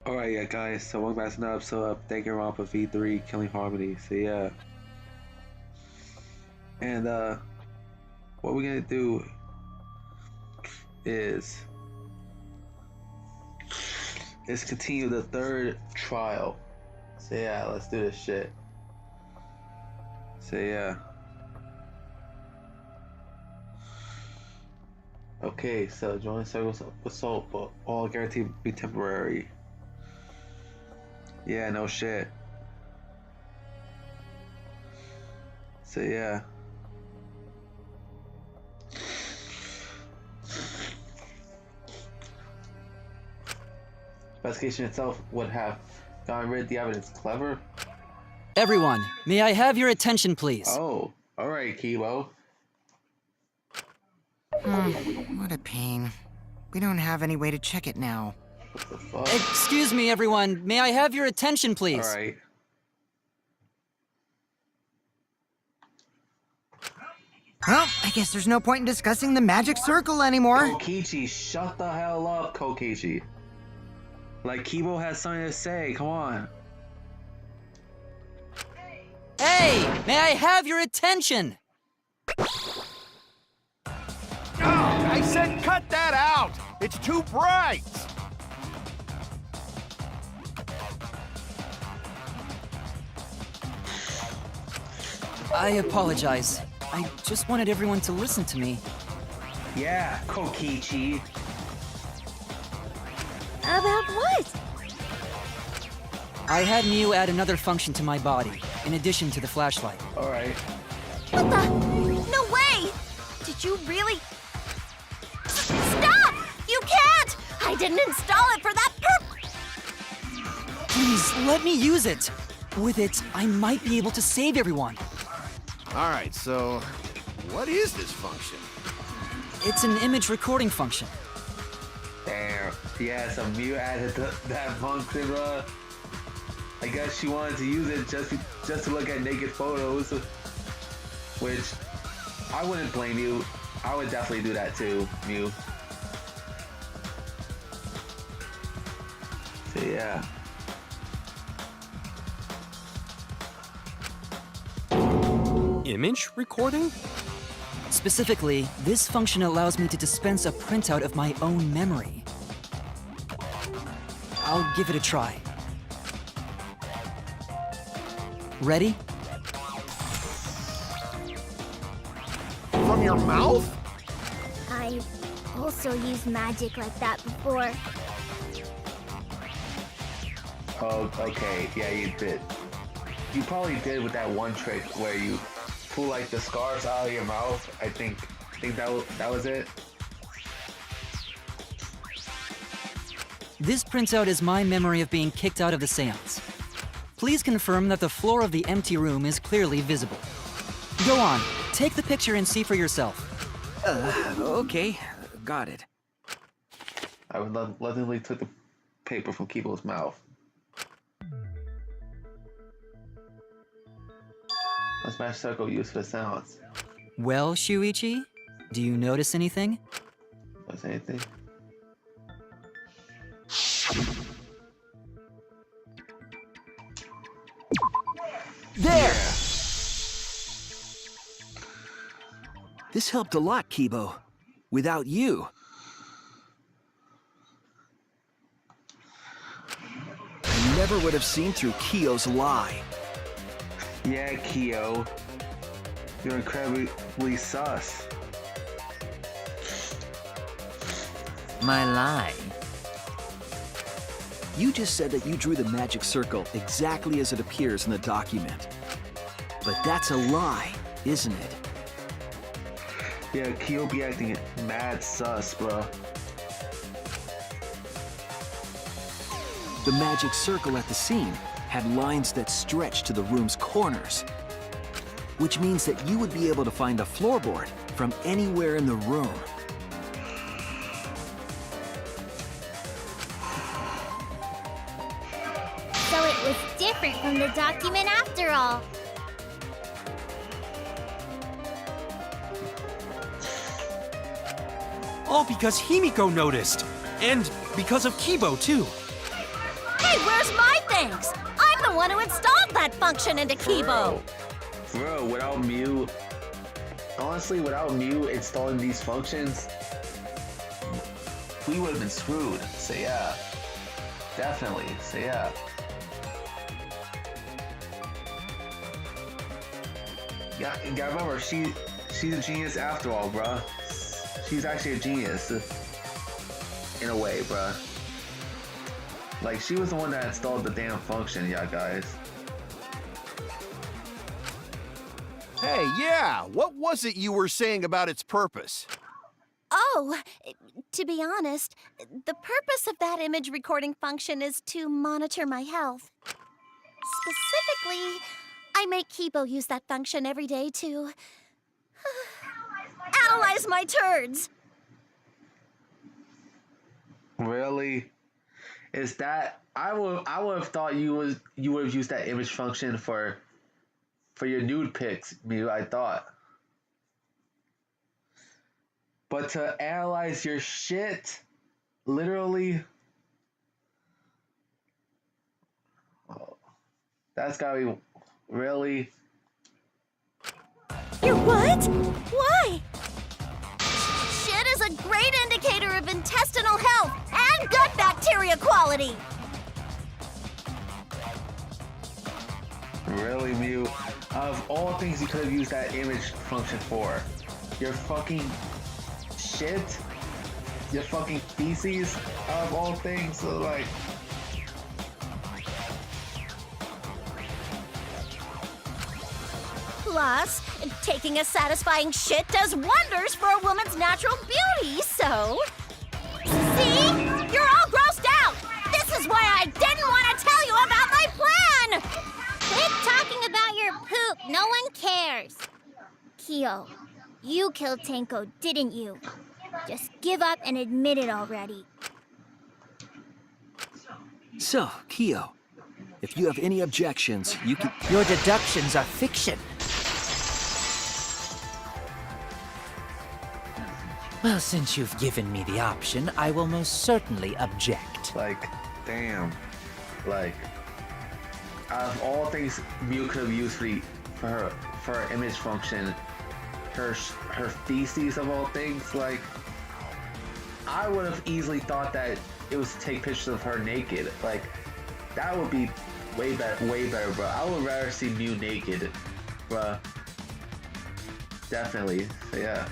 Alright, yeah, guys, so welcome back to another episode of Danganronpa V3 Killing Harmony. So, yeah. And, what we're gonna do is continue the third trial. So, yeah, let's do this shit. So, yeah. Okay, so join circles of assault, but all guaranteed to be temporary. Yeah, no shit. So yeah. Investigation itself would have gotten rid of the evidence. Clever? Everyone, may I have your attention, please? Oh, alright, Kibo. What a pain. We don't have any way to check it now. What the fuck? Excuse me, everyone. May I have your attention, please? Alright. Well, I guess there's no point in discussing the magic circle anymore. Kokichi, shut the hell up, Kokichi. Like, Kibo has something to say, come on. Hey, may I have your attention? I said cut that out! It's too bright! I apologize. I just wanted everyone to listen to me. Yeah, Kokichi. About what? I had Miu add another function to my body, in addition to the flashlight. Alright. What the? No way! Did you really? Stop! You can't! I didn't install it for that purpose! Please, let me use it. With it, I might be able to save everyone. Alright, so what is this function? It's an image recording function. Damn. Yeah, so Miu added that function, I guess she wanted to use it just to look at naked photos, which I wouldn't blame you. I would definitely do that too, Miu. So yeah. Image recording? Specifically, this function allows me to dispense a printout of my own memory. I'll give it a try. Ready? From your mouth? I've also used magic like that before. Oh, okay. Yeah, you did. You probably did with that one trick where you pull like the scars out of your mouth. I think that was it. This printout is my memory of being kicked out of the seance. Please confirm that the floor of the empty room is clearly visible. Go on, take the picture and see for yourself. Okay. Got it. I would lovingly took the paper from Kibo's mouth. Let's match circle used for the sounds. Well, Shuichi, do you notice anything? Was anything? There! Yeah. This helped a lot, Kibo. Without you, I never would have seen through Kyo's lie. Yeah, Kyo. You're incredibly sus. My lie. You just said that you drew the magic circle exactly as it appears in the document. But that's a lie, isn't it? Yeah, Kyo be acting mad sus, bro. The magic circle at the scene had lines that stretched to the room's corners, which means that you would be able to find a floorboard from anywhere in the room. So it was different from the document after all. All because Himiko noticed. And because of Kibo, too. Hey, where's my thanks? I'm the one who installed that function into Kibo. Bro, without Mew, honestly, without Mew installing these functions, we would have been screwed. So yeah, definitely. So yeah. Yeah, you gotta remember, she's a genius after all, bruh. She's actually a genius, in a way, bruh. Like, she was the one that installed the damn function, yeah, guys. Hey, yeah, what was it you were saying about its purpose? Oh, to be honest, the purpose of that image recording function is to monitor my health. Specifically, I make Kibo use that function every day to analyze my turds. Really? Is that I would have thought you would have used that image function for your nude pics, Mew, I thought. But to analyze your shit, literally, oh, that's gotta be really. Your what? Why? Shit is a great indicator of intestinal health and gut bacteria quality. Really, Mew? Of all things you could have used that image function for, your fucking shit, your fucking feces, of all things, so like. Plus, taking a satisfying shit does wonders for a woman's natural beauty, so... See? You're all grossed out! This is why I didn't want to tell you about my plan! Quit talking about your poop. No one cares. Kyo, you killed Tenko, didn't you? Just give up and admit it already. So, Kyo, if you have any objections, you can... Your deductions are fiction. Well, since you've given me the option, I will most certainly object. Like, damn. Like, out of all things Mew could have used for her image function, her feces of all things, like, I would have easily thought that it was to take pictures of her naked. Like, that would be way better, bro. I would rather see Mew naked, bruh. Definitely, so yeah.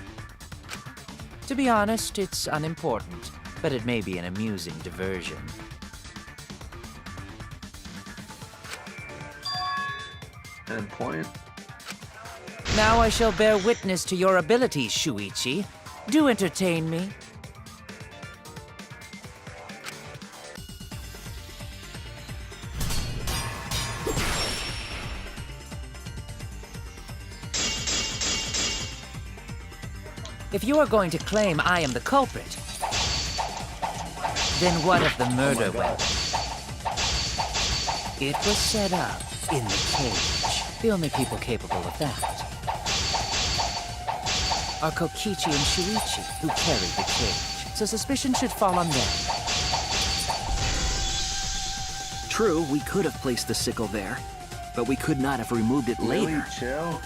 To be honest, it's unimportant, but it may be an amusing diversion. And point. Now I shall bear witness to your abilities, Shuichi. Do entertain me. If you are going to claim I am the culprit, then what of the murder weapon? It was set up in the cage. The only people capable of that are Kokichi and Shuichi, who carried the cage. So suspicion should fall on them. True, we could have placed the sickle there, but we could not have removed it later. Really chill.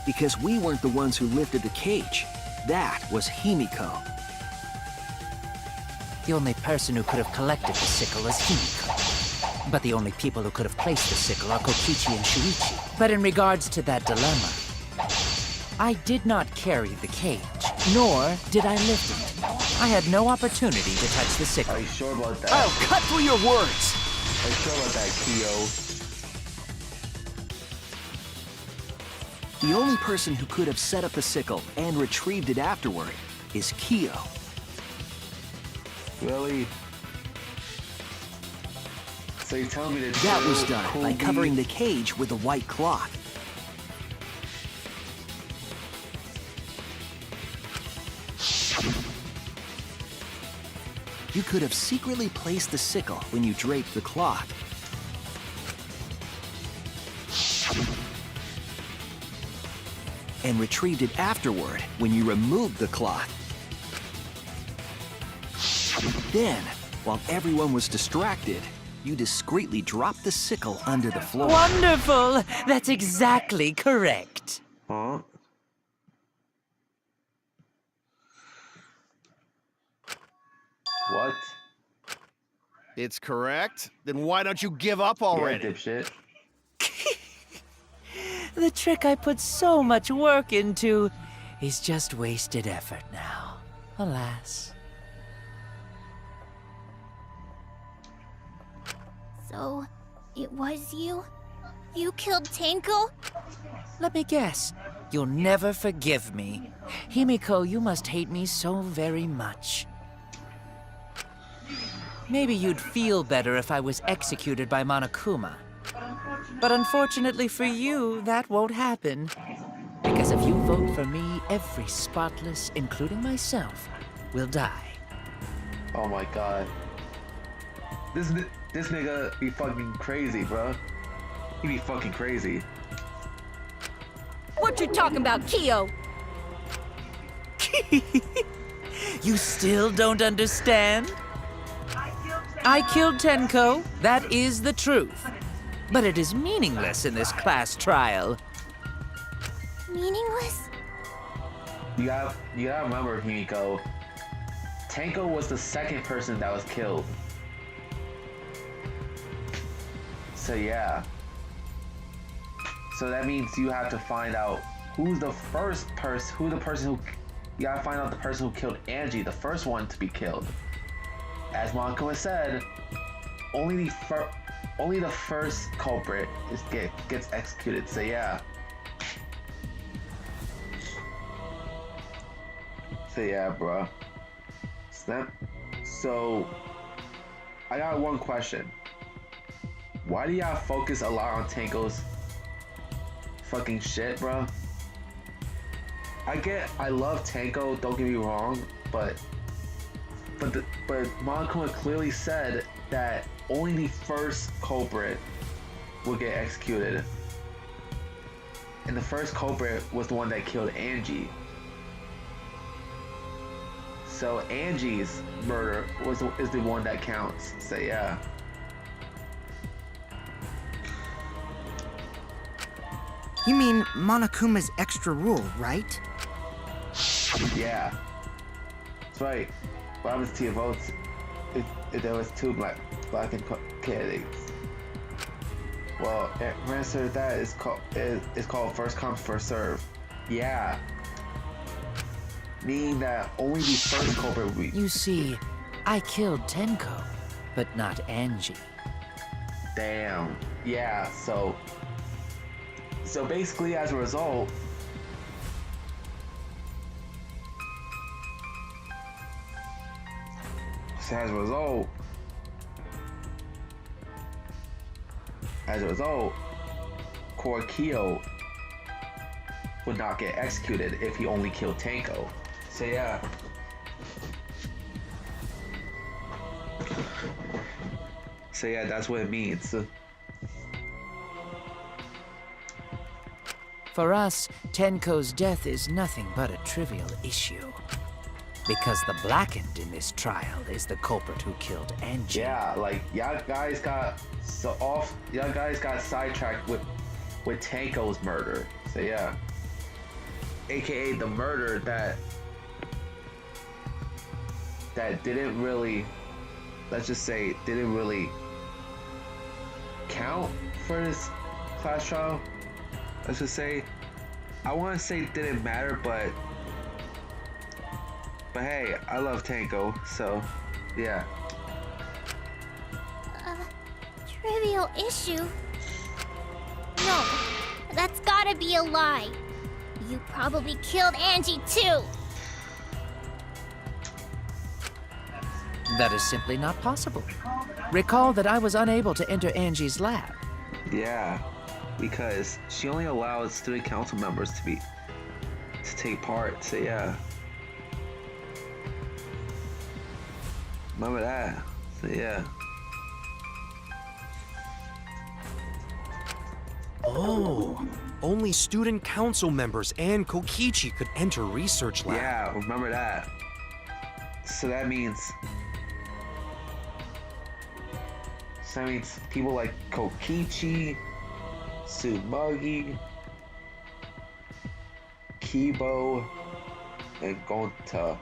Because we weren't the ones who lifted the cage. That was Himiko. The only person who could have collected the sickle is Himiko. But the only people who could have placed the sickle are Kokichi and Shuichi. But in regards to that dilemma, I did not carry the cage, nor did I lift it. I had no opportunity to touch the sickle. Are you sure about that? I'll cut through your words! Are you sure about that, Kyo? The only person who could have set up the sickle and retrieved it afterward is Kyo. Really? So you tell me That was done by covering the cage with a white cloth. You could have secretly placed the sickle when you draped the cloth. And retrieved it afterward when you removed the cloth. Then, while everyone was distracted, you discreetly drop the sickle under the floor. Wonderful! That's exactly correct. Huh? What? It's correct. Then why don't you give up Yeah, already? dipshit. The trick I put so much work into is just wasted effort now. Alas. So, it was you? You killed Tenko? Let me guess. You'll never forgive me. Himiko, you must hate me so very much. Maybe you'd feel better if I was executed by Monokuma. But unfortunately for you, that won't happen. Because if you vote for me, every spotless, including myself, will die. Oh my god. This nigga be fucking crazy, bro. He be fucking crazy. What you talking about, Kyo? You still don't understand? I killed Tenko. That is the truth. But it is meaningless in this class trial. Meaningless? You gotta remember, Himiko. Tenko was the second person that was killed. So yeah. So that means you have to find out who's the first person, you gotta find out the person who killed Angie, the first one to be killed. As Monokuma said, only the first culprit gets executed. So yeah. So yeah, bro. So I got one question. Why do y'all focus a lot on Tenko's fucking shit, bro? I love Tenko, don't get me wrong, but Monokuma clearly said that only the first culprit will get executed. And the first culprit was the one that killed Angie. So Angie's murder is the one that counts. So yeah. You mean Monokuma's extra rule, right? Yeah. That's right. What happens to your votes if there was two black candidates? Well, the answer to that is called first come, first serve. Yeah. Meaning that only the first culprit will be. You see, I killed Tenko, but not Angie. Damn. Yeah, so basically as a result, Kyo would not get executed if he only killed Tenko. So yeah. So yeah, that's what it means. For us, Tenko's death is nothing but a trivial issue. Because the blackened in this trial is the culprit who killed Angie. Yeah, like y'all guys got sidetracked with Tenko's murder. So yeah. AKA the murder that didn't really, let's just say, didn't really count for this class trial. Let's just say, I want to say it didn't matter, but hey, I love Tenko, so yeah. Trivial issue? No, that's gotta be a lie. You probably killed Angie too. That is simply not possible. Recall that I was unable to enter Angie's lab. Yeah, because she only allowed student council members to take part, so yeah. Remember that, so yeah. Oh, only student council members and Kokichi could enter research lab. Yeah, remember that. So that means So that means people like Kokichi, Tsumagi, Kibo, and Gonta.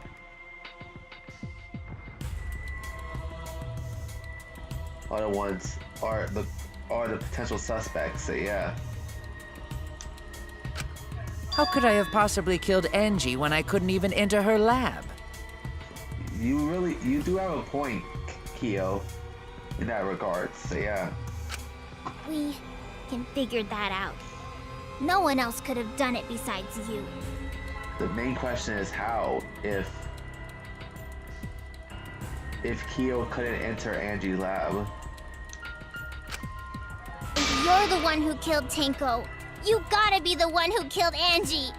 Other ones are the potential suspects. So yeah. How could I have possibly killed Angie when I couldn't even enter her lab? You do have a point, Kyo, in that regard. So yeah. We can figure that out. No one else could have done it besides you. The main question is how, if Kyo couldn't enter Angie's lab. If you're the one who killed Tenko, you gotta be the one who killed Angie!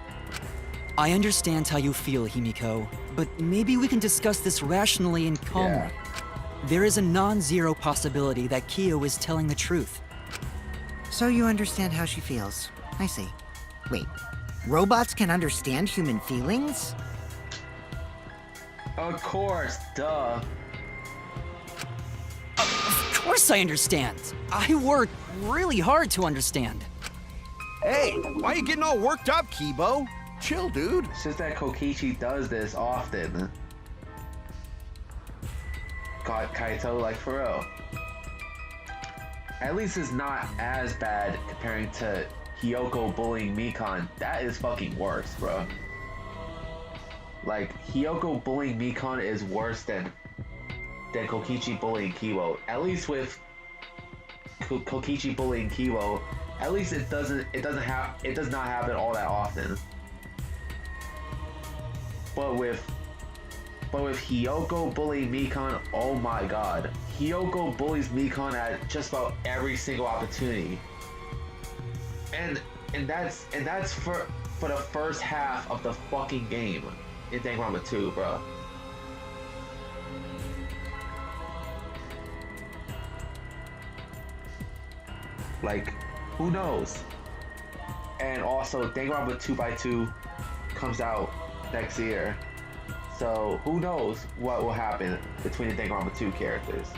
I understand how you feel, Himiko, but maybe we can discuss this rationally and calmly. Yeah. There is a non-zero possibility that Kyo is telling the truth. So you understand how she feels. I see. Wait, robots can understand human feelings? Of course, duh. Of course I understand. I worked really hard to understand. Hey, why are you getting all worked up, Kibo? Chill, dude. It's just that Kokichi does this often. Got Kaito, like, for real. At least it's not as bad comparing to Hiyoko bullying Mikan. That is fucking worse, bro. Like, Hiyoko bullying Mikan is worse than Kokichi bullying Kiwo. At least with Kokichi bullying Kiwo, at least it does not happen all that often. But with Hiyoko bullying Mikan, oh my god. Hiyoko bullies Mikan at just about every single opportunity. And that's for the first half of the fucking game in Danganronpa 2, bro. Like, who knows? And also, Danganronpa 2x2 comes out next year. So, who knows what will happen between the Danganronpa 2 characters.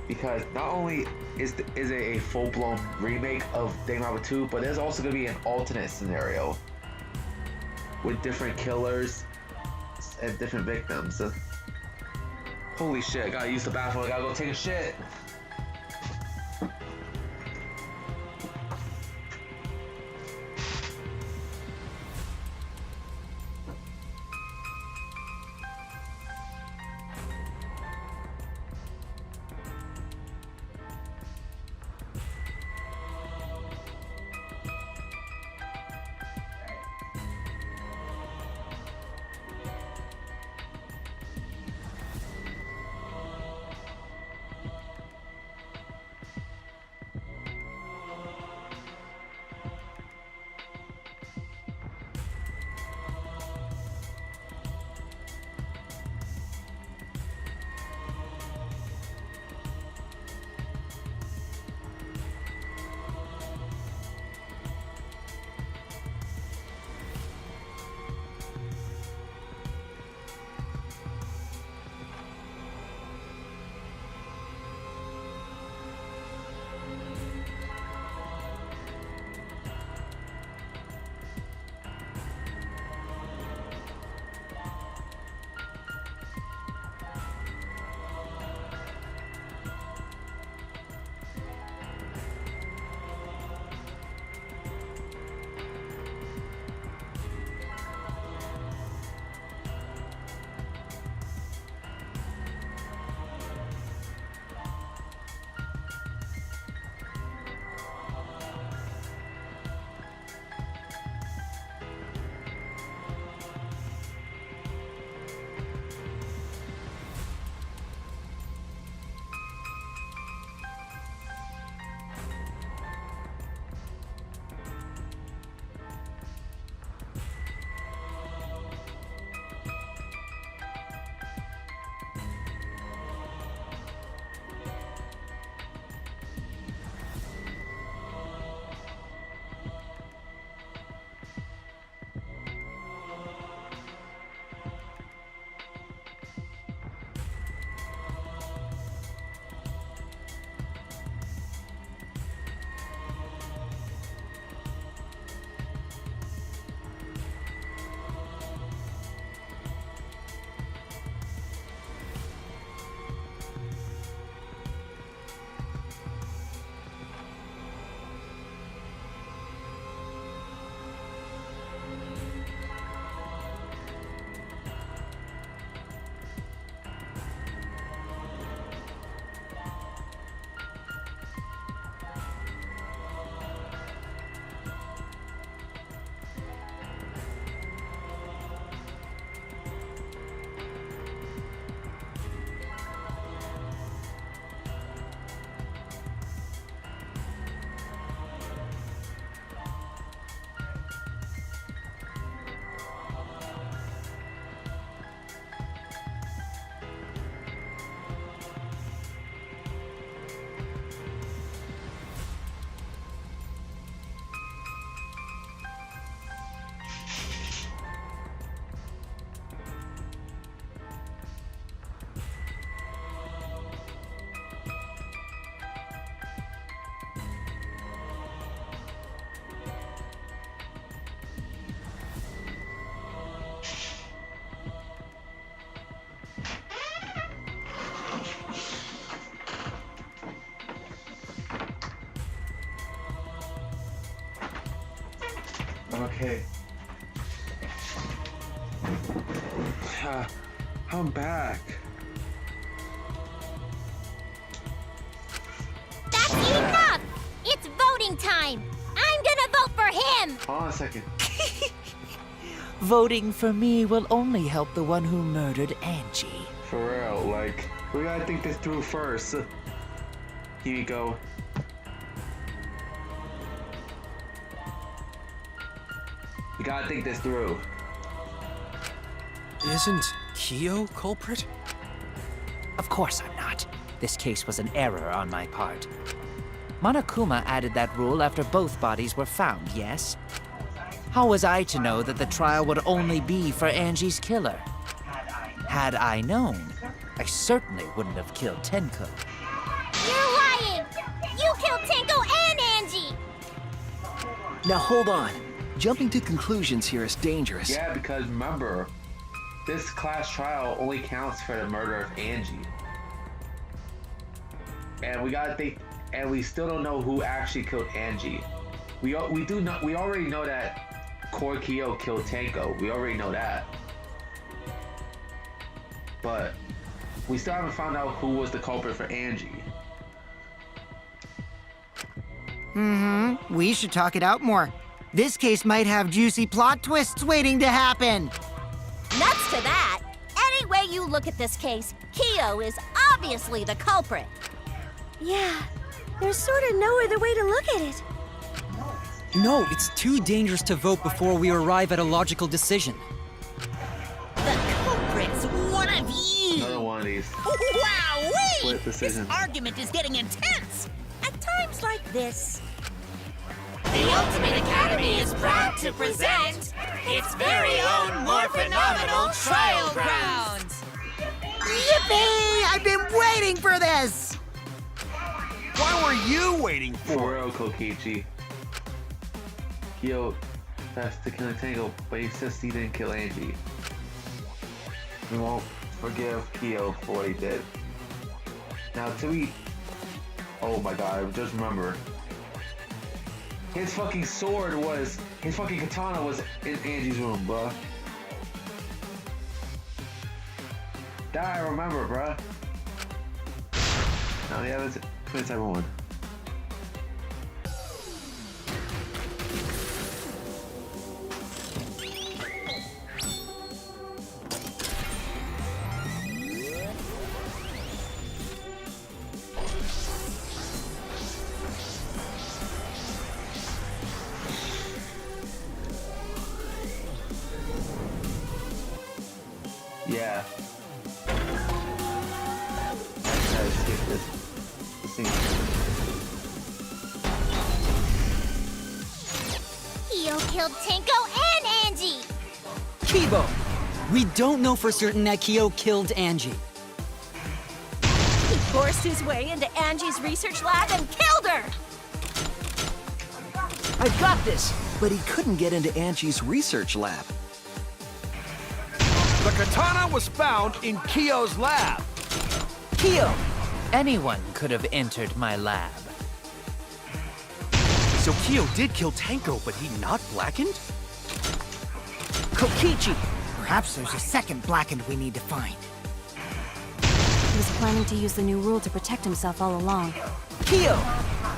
Because not only is it a full-blown remake of Danganronpa 2, but there's also going to be an alternate scenario with different killers and different victims. Holy shit, I gotta use the bathroom, I gotta go take a shit. I'm okay. I'm back. That's enough! It's voting time! I'm gonna vote for him! Hold on a second. Voting for me will only help the one who murdered Angie. For real, like, we gotta think this through first. Here you go. We gotta think this through. Isn't Kyo culprit? Of course I'm not. This case was an error on my part. Monokuma added that rule after both bodies were found, yes? How was I to know that the trial would only be for Angie's killer? Had I known, I certainly wouldn't have killed Tenko. You're lying! You killed Tenko and Angie! Now hold on. Jumping to conclusions here is dangerous. Yeah, because remember, this class trial only counts for the murder of Angie. And we gotta think, and we still don't know who actually killed Angie. We already know that Kyo killed Tenko. We already know that. But we still haven't found out who was the culprit for Angie. We should talk it out more. This case might have juicy plot twists waiting to happen. Nuts to that! Any way you look at this case, Kyo is obviously the culprit. Yeah, there's sort of no other way to look at it. No, it's too dangerous to vote before we arrive at a logical decision. The culprit's one of you! Another one of these. Wow-wee! Split decision. This argument is getting intense! At times like this. The Ultimate Academy is proud to present its very own more phenomenal trial grounds! Yippee! I've been waiting for this! Why were you waiting for For real, Kokichi. Kyo confessed to killing Tenko, but he insists he didn't kill Angie. We won't forgive Kyo for what he did. Now, oh my god, just remember. His fucking sword was, his fucking katana was in Angie's room, bruh. That I remember, bruh. Now the other twins everyone. Yeah. Gotta skip this scene. Kyo killed Tenko and Angie! Kibo! We don't know for certain that Kyo killed Angie. He forced his way into Angie's research lab and killed her! I've got this! But he couldn't get into Angie's research lab. The katana was found in Kyo's lab. Kyo! Anyone could have entered my lab. So Kyo did kill Tenko, but he not blackened? Kokichi! Perhaps there's a second blackened we need to find. He was planning to use the new rule to protect himself all along. Kyo!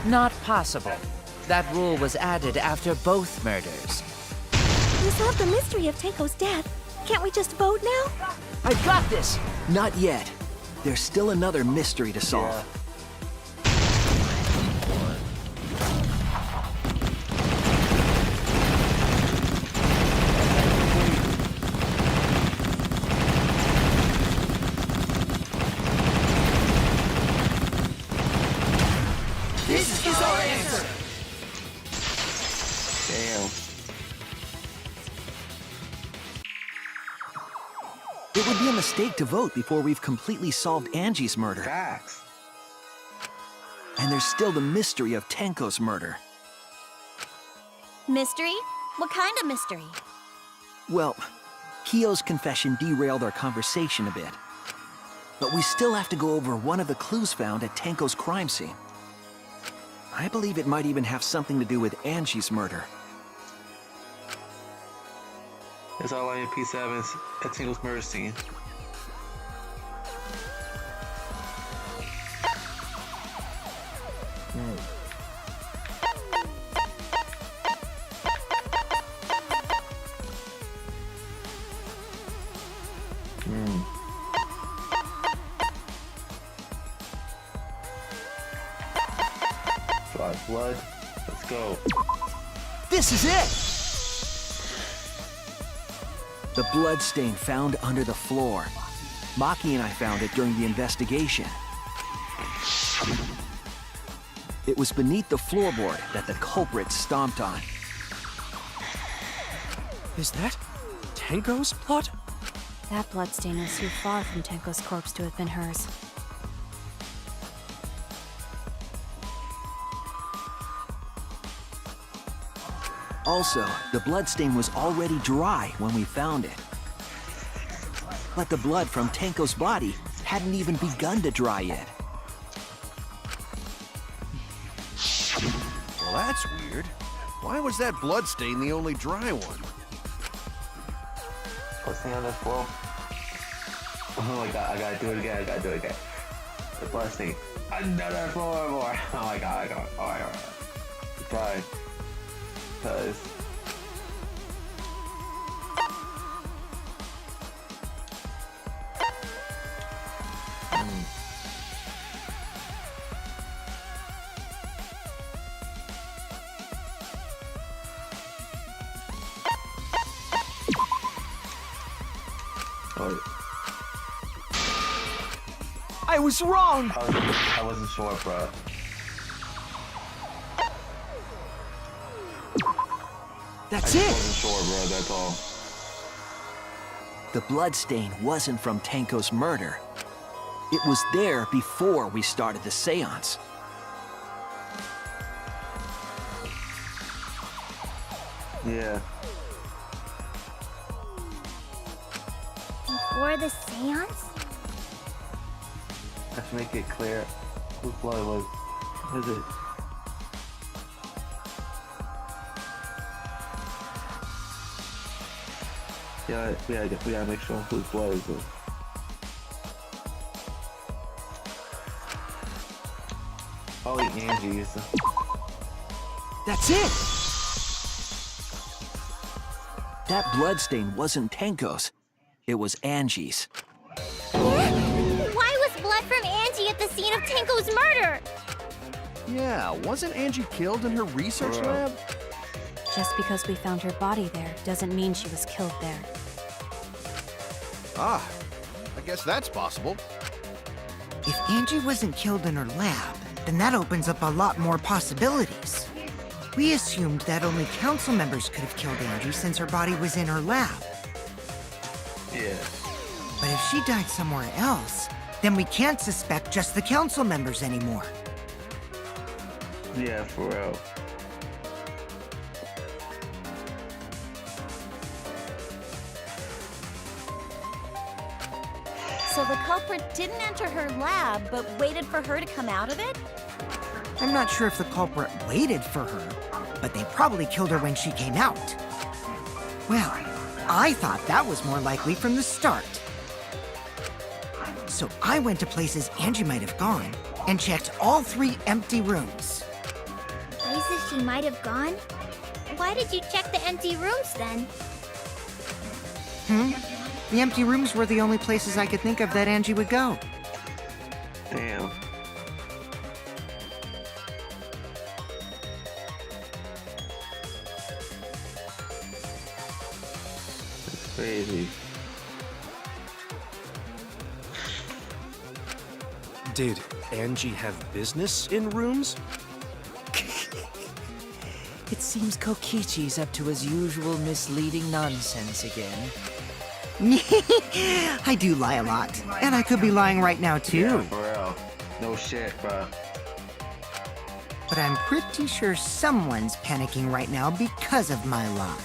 Not possible. That rule was added after both murders. We solved the mystery of Tenko's death. Can't we just vote now? I've got this! Not yet. There's still another mystery to solve. This is our answer! Damn. It would be a mistake to vote before we've completely solved Angie's murder. Facts. And there's still the mystery of Tenko's murder. Mystery? What kind of mystery? Well, Kyo's confession derailed our conversation a bit. But we still have to go over one of the clues found at Tenko's crime scene. I believe it might even have something to do with Angie's murder. It's all in P7's at Tingle's murder scene. Blood. Let's go. This is it! The blood stain found under the floor. Maki and I found it during the investigation. It was beneath the floorboard that the culprit stomped on. Is that Tenko's blood? That bloodstain was too far from Tenko's corpse to have been hers. Also, the bloodstain was already dry when we found it. But the blood from Tenko's body hadn't even begun to dry yet. Well, that's weird. Why was that bloodstain the only dry one? What's the on this floor? Oh my god, I gotta do it again, The blood stain. Another floorboard. Oh my god, alright. Try. Because I was wrong! I wasn't sure, bro. That's I it! wasn't sure, bro, that's all. The bloodstain wasn't from Tenko's murder. It was there before we started the seance. Yeah. Before the seance? Let's make it clear whose blood was. What is it? Yeah, we gotta make sure whose blood is it. Probably Angie's. That's it! That bloodstain wasn't Tenko's. It was Angie's. Why was blood from Angie at the scene of Tenko's murder? Yeah, wasn't Angie killed in her research lab? Just because we found her body there doesn't mean she was killed there. Ah, I guess that's possible. If Angie wasn't killed in her lab, then that opens up a lot more possibilities. We assumed that only council members could have killed Angie since her body was in her lab. Yeah. But if she died somewhere else, then we can't suspect just the council members anymore. Yeah, for real. So the culprit didn't enter her lab, but waited for her to come out of it? I'm not sure if the culprit waited for her, but they probably killed her when she came out. Well, I thought that was more likely from the start. So I went to places Angie might have gone and checked all 3 empty rooms. Places she might have gone? Why did you check the empty rooms then? The empty rooms were the only places I could think of that Angie would go. Damn. That's crazy. Did Angie have business in rooms? It seems Kokichi's up to his usual misleading nonsense again. I do lie a lot, and I could be lying right now too. Yeah, for real. No shit, bro. But I'm pretty sure someone's panicking right now because of my lie.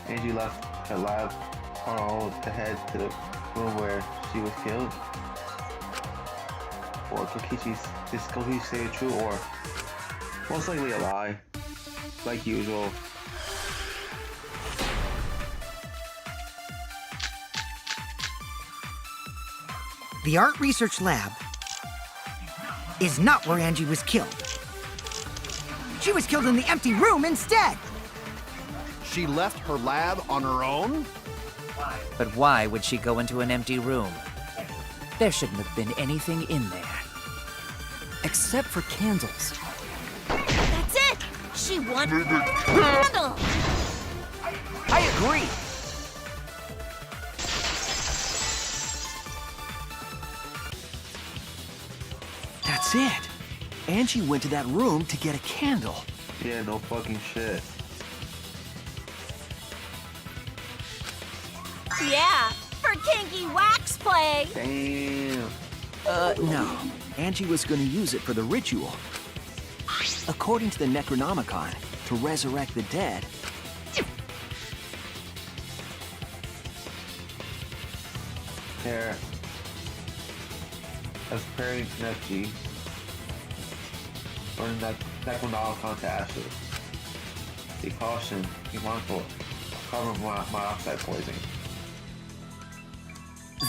Angie left her lab on her own to head to the room where she was killed. Or is Kokichi saying true, or most likely a lie, like usual. The art research lab is not where Angie was killed. She was killed in the empty room instead. She left her lab on her own? But why would she go into an empty room? There shouldn't have been anything in there. Except for candles. That's it! She wanted a candle! I agree. That's it. Angie went to that room to get a candle. Yeah, no fucking shit. Yeah, for kinky wax play! Damn. No. Angie was gonna use it for the ritual. According to the Necronomicon, to resurrect the dead, Here. As Perry Nepji. Burn that Necronomicon to ashes. Be caution. Be mindful. Carbon monoxide poisoning.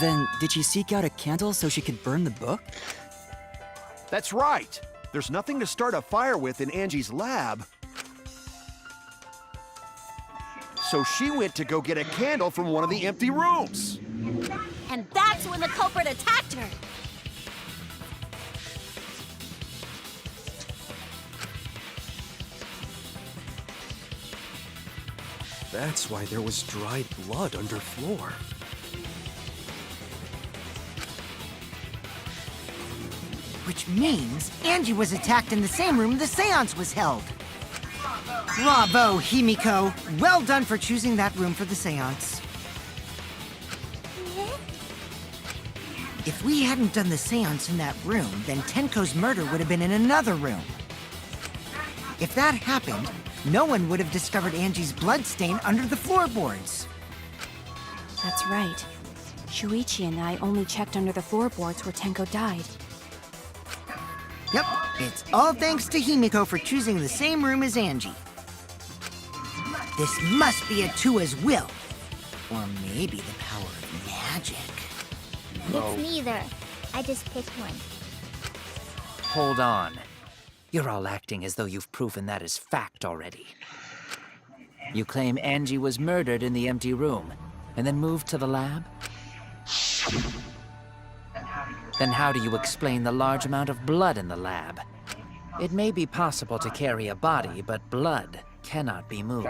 Then, did she seek out a candle so she could burn the book? That's right. There's nothing to start a fire with in Angie's lab. So she went to go get a candle from one of the empty rooms. And that's when the culprit attacked her. That's why there was dried blood under floor. Which means Angie was attacked in the same room the seance was held. Bravo, Himiko. Well done for choosing that room for the seance. If we hadn't done the seance in that room, then Tenko's murder would have been in another room. If that happened, no one would have discovered Angie's bloodstain under the floorboards. That's right. Shuichi and I only checked under the floorboards where Tenko died. Yep, it's all thanks to Himiko for choosing the same room as Angie. This must be Atua's will. Or maybe the power of magic. It's neither. I just picked one. Hold on. You're all acting as though you've proven that as fact already. You claim Angie was murdered in the empty room, and then moved to the lab? Then how do you explain the large amount of blood in the lab? It may be possible to carry a body, but blood cannot be moved.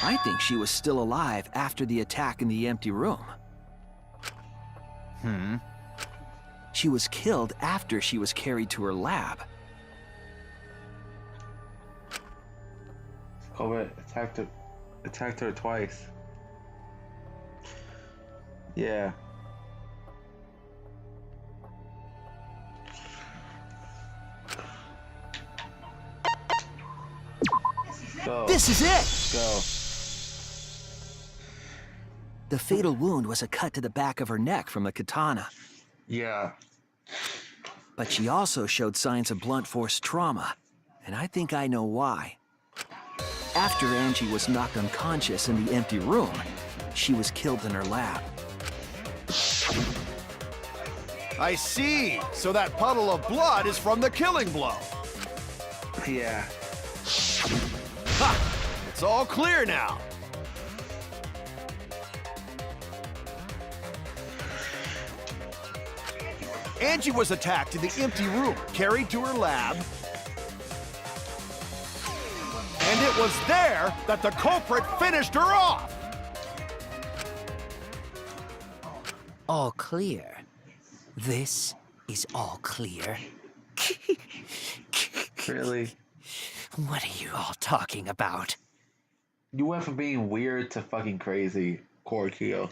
I think she was still alive after the attack in the empty room. She was killed after she was carried to her lab. Culprit attacked her twice. Yeah. Go. This is it! Go. The fatal wound was a cut to the back of her neck from the katana. Yeah. But she also showed signs of blunt force trauma, and I think I know why. After Angie was knocked unconscious in the empty room, she was killed in her lab. I see. So that puddle of blood is from the killing blow. Yeah. Ha! It's all clear now. Angie was attacked in the empty room, carried to her lab, and it was there that the culprit finished her off. All clear. This is all clear. Really? What are you all talking about? You went from being weird to fucking crazy, Korkio.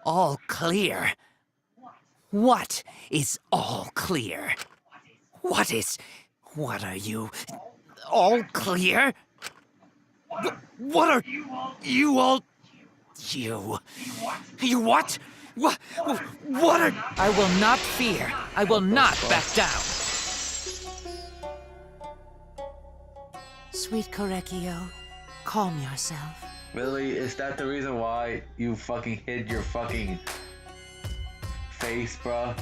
All clear? What is all clear? What are you? All clear? What are you all? You what? What are? I will not fear. I will not back down. Sweet Korekio, calm yourself. Really? Is that the reason why you fucking hid your fucking face, bruh?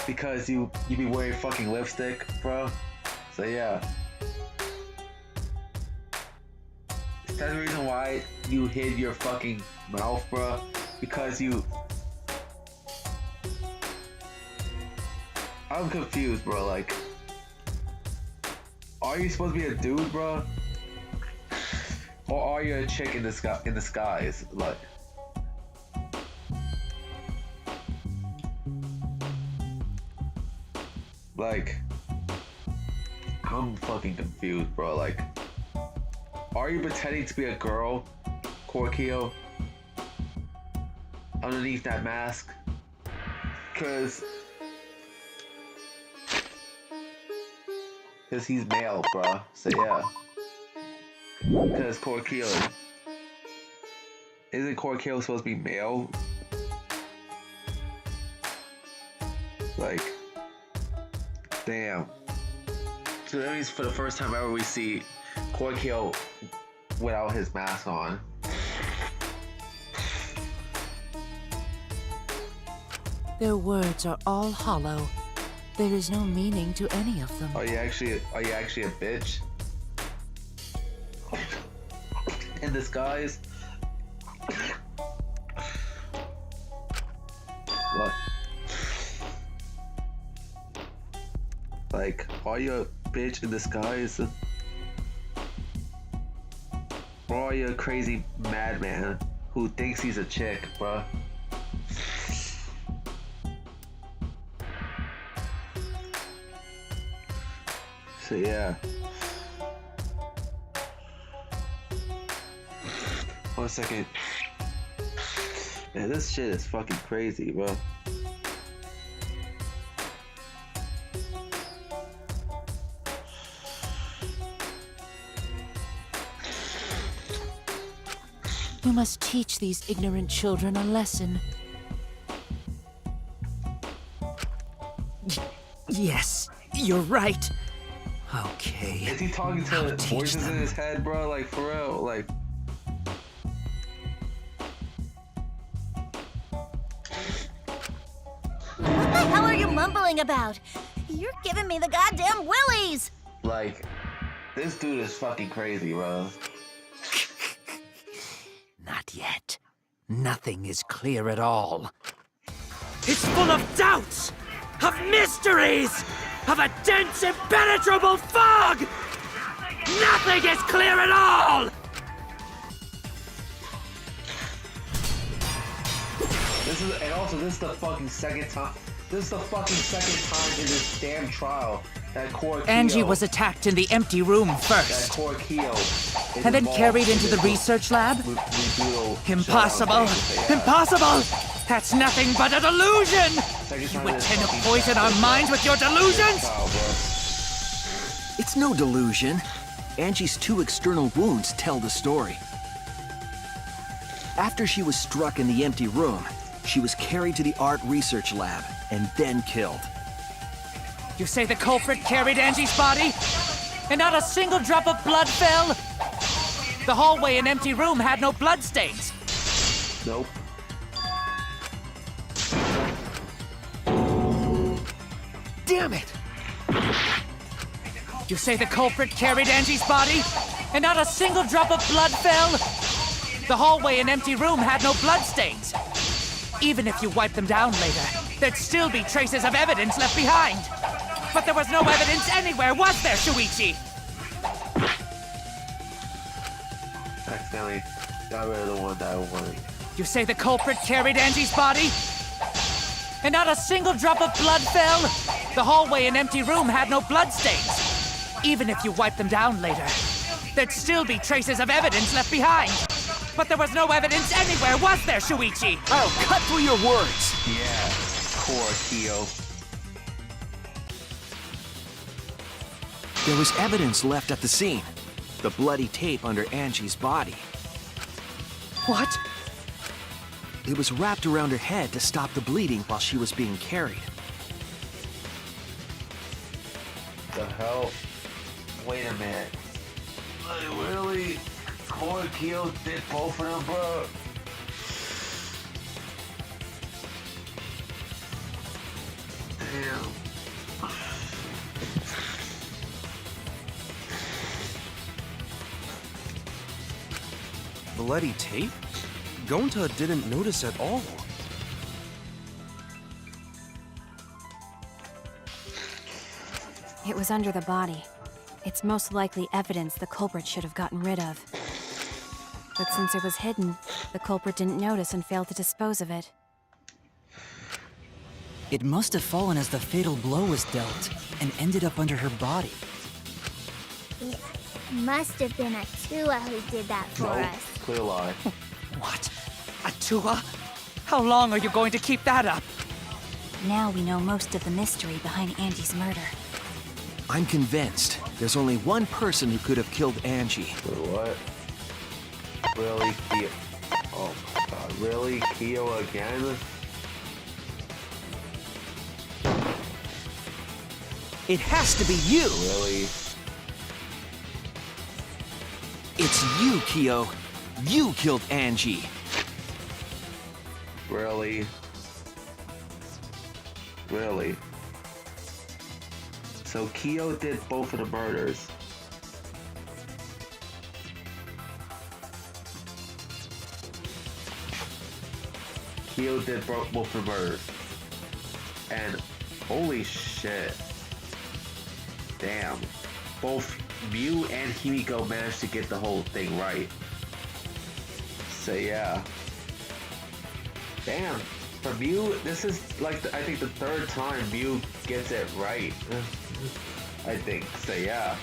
Because you be wearing fucking lipstick, bro. So yeah. Is that the reason why you hid your fucking mouth, bro? Because you... I'm confused, bro. Like, are you supposed to be a dude, bro? Or are you a chick in the sky, in the skies? Like, I'm fucking confused, bro. Like, are you pretending to be a girl, Korkio, underneath that mask? Cause he's male, bro. So yeah. Cause Korkio, isn't Korkio supposed to be male? Like, damn. So that means for the first time ever we see Korkio without his mask on. Their words are all hollow. There is no meaning to any of them. Are you actually a bitch? In disguise? What? Like, are you a bitch in disguise? Or are you a crazy madman who thinks he's a chick, bruh? So yeah. 1 second. Man, this shit is fucking crazy, bro. You must teach these ignorant children a lesson. Yes, you're right. Okay. Is he talking to voices in his head, bro? Like, for real? Like... What the hell are you mumbling about? You're giving me the goddamn willies! Like, this dude is fucking crazy, bro. Not yet. Nothing is clear at all. It's full of doubts, of mysteries, of a dense, impenetrable fog! Nothing is clear at all! This is the fucking second time. This is the fucking second time in this damn trial that Korkio... Angie was attacked in the empty room first. That Korkio... And then carried into the research lab? Impossible! Impossible! That's nothing but a delusion! You intend to poison our minds with your delusions? It's no delusion. Angie's 2 external wounds tell the story. After she was struck in the empty room, she was carried to the art research lab and then killed. You say the culprit carried Angie's body? And not a single drop of blood fell? The hallway and empty room had no bloodstains. Nope. Damn it! You say the culprit carried Angie's body? And not a single drop of blood fell? The hallway and empty room had no bloodstains. Even if you wiped them down later, there'd still be traces of evidence left behind. But there was no evidence anywhere, was there, Shuichi? Accidentally got rid of the one that I wanted. You say the culprit carried Angie's body? And not a single drop of blood fell? The hallway and empty room had no bloodstains. Even if you wiped them down later, there'd still be traces of evidence left behind. But there was no evidence anywhere, was there, Shuichi? I'll cut through your words! Yeah, Korkio. There was evidence left at the scene. The bloody tape under Angie's body. What? It was wrapped around her head to stop the bleeding while she was being carried. The hell? Wait a minute. Like, really? Core and Kyo did both of them, bro. Damn. Bloody tape? Gonta didn't notice at all. It was under the body. It's most likely evidence the culprit should have gotten rid of. But since it was hidden, the culprit didn't notice and failed to dispose of it. It must have fallen as the fatal blow was dealt and ended up under her body. It must have been Atua who did that for us. Clear lie. What? Atua? How long are you going to keep that up? Now we know most of the mystery behind Angie's murder. I'm convinced there's only one person who could have killed Angie. What? Really, Kyo? Oh my god, really? Kyo again? It has to be you! Really? It's you, Kyo. You killed Angie. Really? Really? So Kyo did both of the murders. Kyo did both of the murders. And holy shit. Damn. Both Mew and Himiko managed to get the whole thing right. So yeah. Damn. For Mew, this is like, I think the third time Mew gets it right. I think. So yeah.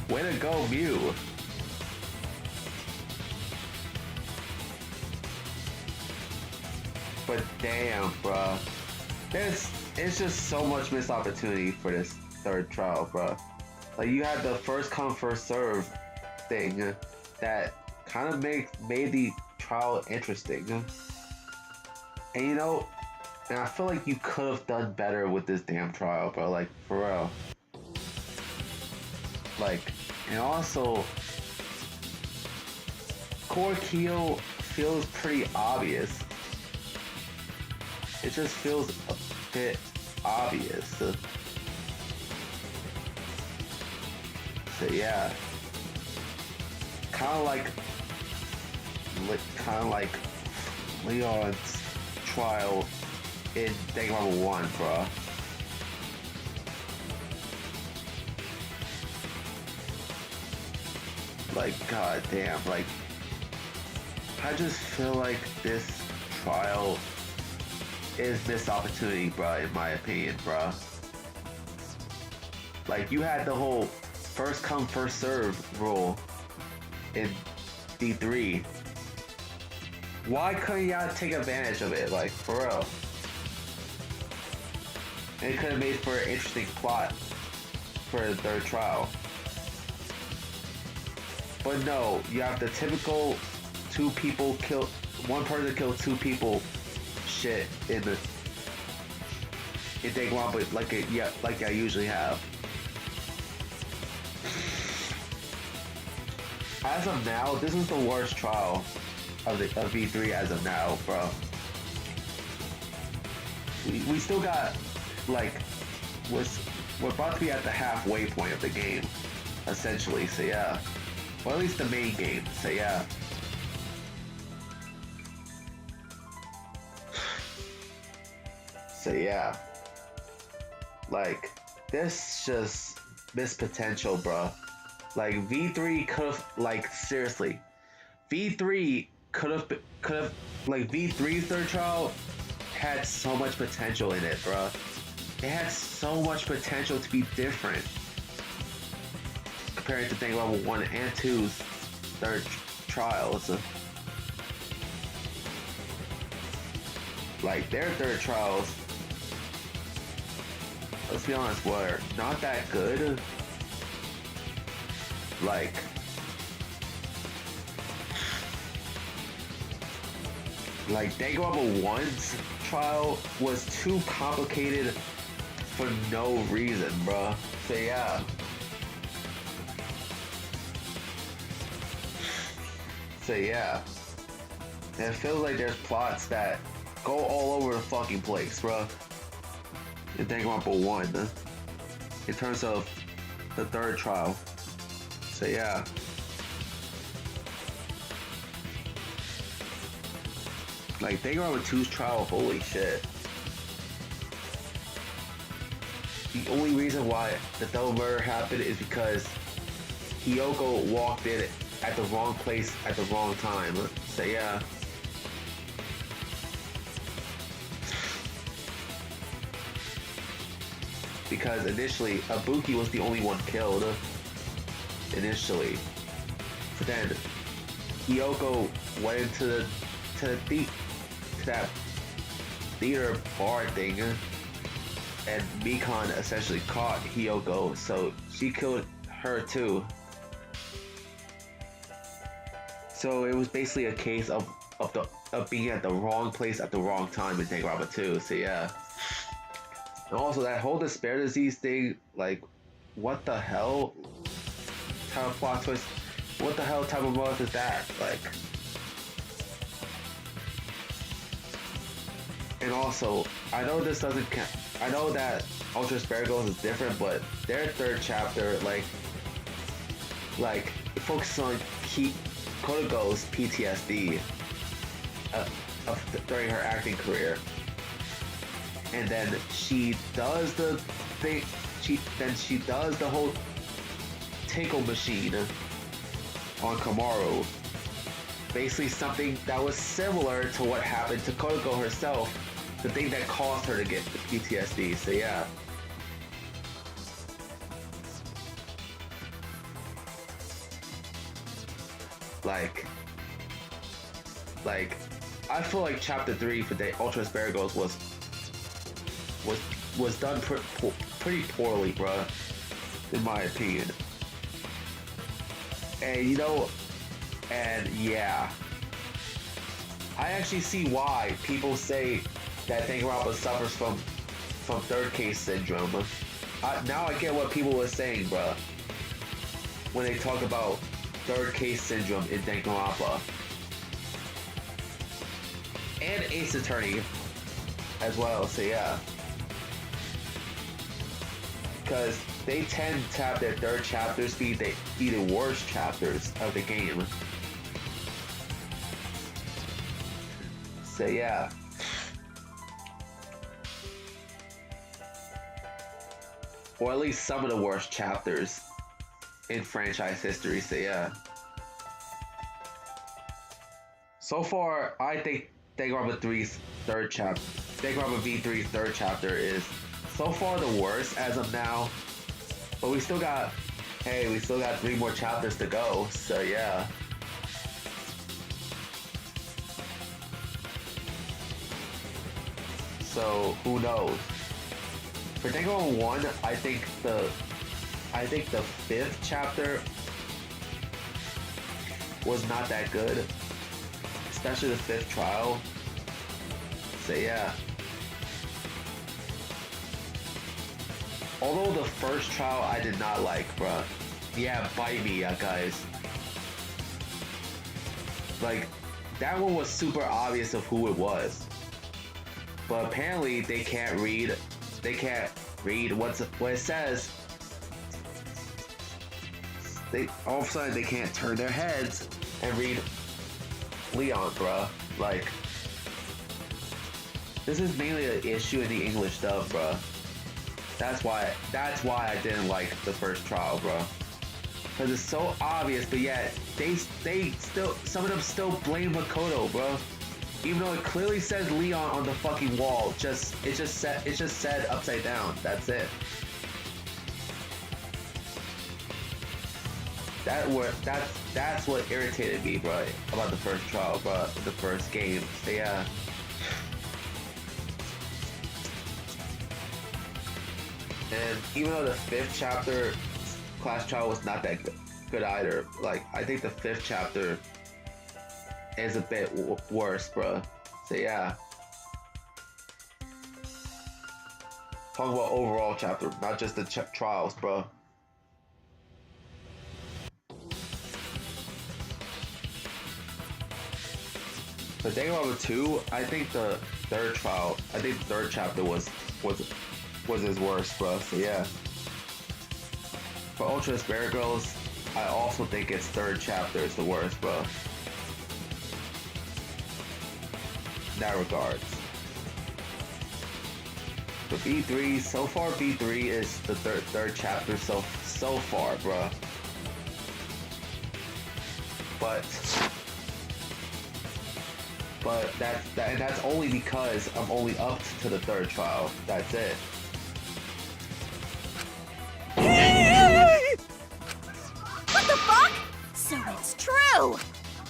Way to go, Mew. But damn, bruh. It's just so much missed opportunity for this third trial, bruh. Like, you had the first come, first serve thing that kind of made the trial interesting. And you know, and I feel like you could have done better with this damn trial, bro. Like, for real. Like, and also, Core Kyo feels pretty obvious. It just feels a bit obvious. So yeah. Kind of like Leon's trial in Danganronpa 1, bro. Like, god damn, like, I just feel like this trial is missed opportunity, bro, in my opinion, bro. Like, you had the whole first come, first serve rule in D3. Why couldn't y'all take advantage of it, like, for real? And it could have made for an interesting plot for the third trial. But no, you have the typical one person kill two people shit in Danganronpa, like I usually have. As of now, this is the worst trial of V3 as of now, bro. We still got, like, we're about to be at the halfway point of the game, essentially. So yeah, or at least the main game. So yeah. So yeah, like, this just missed potential, bro. Like, V3 could have, like, seriously, V3 could have, like, V3's third trial had so much potential in it, bro. It had so much potential to be different compared to Danganronpa 1 and 2's third trials. Like, their third trials, let's be honest, were not that good. Like, Danganronpa 1's trial was too complicated for no reason, bro. So yeah. So yeah. And it feels like there's plots that go all over the fucking place, bro. In Danganronpa 1, in terms of the third trial. So yeah. Like, Danganronpa 2's trial, holy shit. The only reason why the double murder happened is because Hiyoko walked in at the wrong place at the wrong time. So yeah. Because initially, Ibuki was the only one killed. Initially. But then, Hiyoko went into that theater bar thing, and Mikan essentially caught Hiyoko, so she killed her too. So it was basically a case of being at the wrong place at the wrong time in Danganronpa 2. So yeah. And also that whole despair disease thing, like, what the hell type of plot twist? What the hell type of month is that? Like. And also, I know this doesn't count. I know that Ultra Sparagos is different, but their third chapter, like it focuses on Kotogo's PTSD during her acting career, and then she does the thing. She does the whole tickle machine on Kamaru. Basically, something that was similar to what happened to Kotogo herself. The thing that caused her to get the PTSD, so yeah. Like, I feel like chapter 3 for the Ultra Sparagos was done pretty poorly, bruh, in my opinion. And yeah, I actually see why people say that Danganronpa suffers from third case syndrome. Now I get what people were saying, bruh, when they talk about third case syndrome in Danganronpa. And Ace Attorney as well, so yeah. Because they tend to have their third chapters be the worst chapters of the game. So yeah. Or at least some of the worst chapters in franchise history, so yeah. So far, I think Danganronpa V3's third chapter is so far the worst as of now. But we still got 3 more chapters to go, so yeah. So who knows? For Danganronpa 1, I think the 5th chapter was not that good, especially the 5th trial. So yeah. Although the first trial I did not like, bruh. Yeah, bite me, guys. Like, that one was super obvious of who it was. But apparently they can't read what it says. All of a sudden they can't turn their heads and read Leon, bruh. Like, this is mainly an issue in the English dub, bruh. That's why I didn't like the first trial, bro. Because it's so obvious, but yet they still, some of them still blame Makoto, bro. Even though it clearly says Leon on the fucking wall, it just said upside down. That's it. That's what irritated me, bro, about the first trial, bro, the first game. So yeah. And even though the 5th chapter class trial was not that good either, like, I think the 5th chapter is a bit worse, bro. So yeah. Talking about overall chapter, not just the trials, bro. The Danganronpa 2, I think the third chapter was his worst, bro. So yeah. For Ultra Spirit Girls, I also think its third chapter is the worst, bro. In that regards. But B3, so far B3 is the third chapter so far, bro. But that's only because I'm only up to the third trial. That's it. What the fuck? So it's true!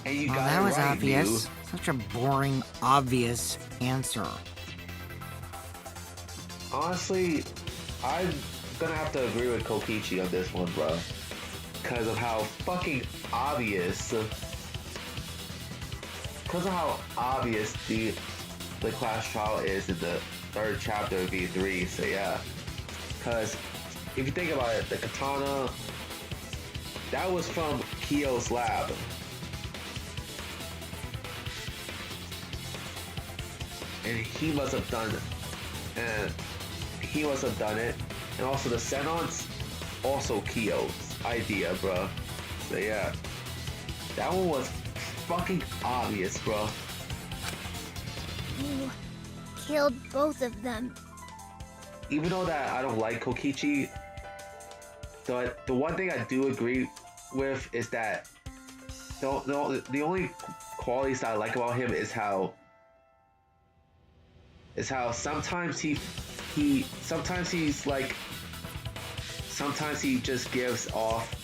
And you got that was right, obvious. dude. Such a boring, obvious answer. Honestly, I'm gonna have to agree with Kokichi on this one, bro. Because of how fucking obvious. Because of how obvious the class trial is in the third chapter of V3, so yeah. Because if you think about it, the katana, that was from Kyo's lab. And he must have done it. And also the Senon's also Kyo's idea, bro. So yeah. That one was fucking obvious, bro. You killed both of them. Even though that I don't like Kokichi, the one thing I do agree with is that the only qualities that I like about him is how sometimes he just gives off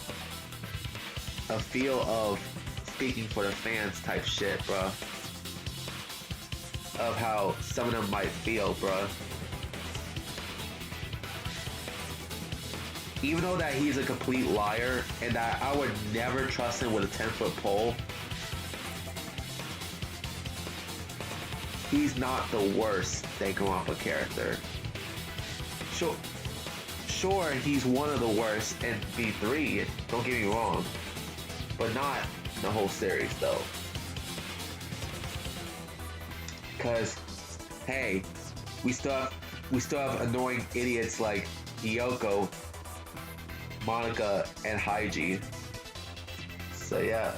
a feel of speaking for the fans type shit, bro. Of how some of them might feel, bro. Even though that he's a complete liar and that I would never trust him with a 10-foot pole, he's not the worst Danganronpa character. Sure, he's one of the worst in V3, don't get me wrong, but not the whole series though. Cause, hey, we still have annoying idiots like Yoko, Monica, and Haiji. So yeah.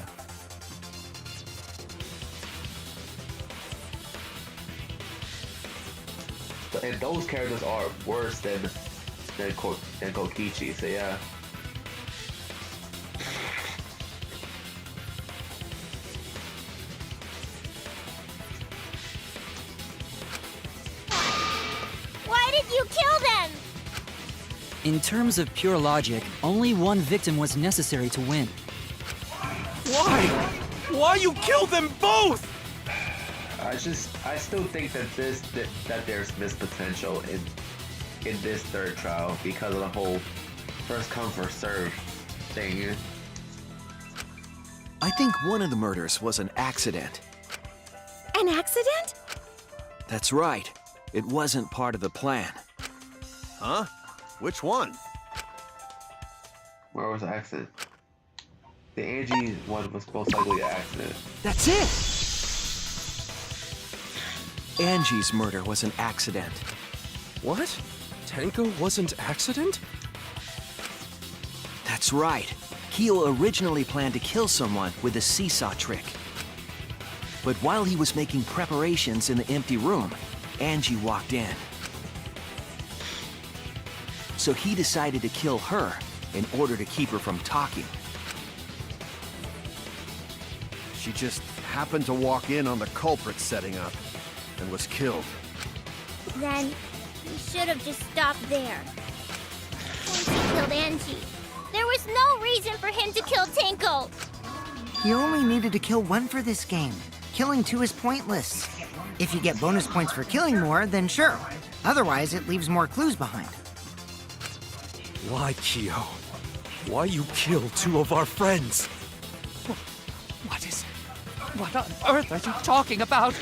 And those characters are worse than Kokichi, so yeah. Why did you kill them? In terms of pure logic, only one victim was necessary to win. Why? Why you killed them both? I still think that there's missed potential in this third trial because of the whole first come first serve thing. I think one of the murders was an accident. An accident? That's right. It wasn't part of the plan. Huh? Which one? Where was the accident? The Angie one was most likely an accident. That's it! Angie's murder was an accident. What? Tenko wasn't accident? That's right. Kyo originally planned to kill someone with a seesaw trick. But while he was making preparations in the empty room, Angie walked in. So he decided to kill her in order to keep her from talking. She just happened to walk in on the culprit setting up and was killed. Then he should have just stopped there. Once he killed Angie, there was no reason for him to kill Tenko. You only needed to kill one for this game. Killing two is pointless. If you get bonus points for killing more, then sure. Otherwise, it leaves more clues behind. Why, Kyo? Why you kill two of our friends? What is... What on earth are you talking about?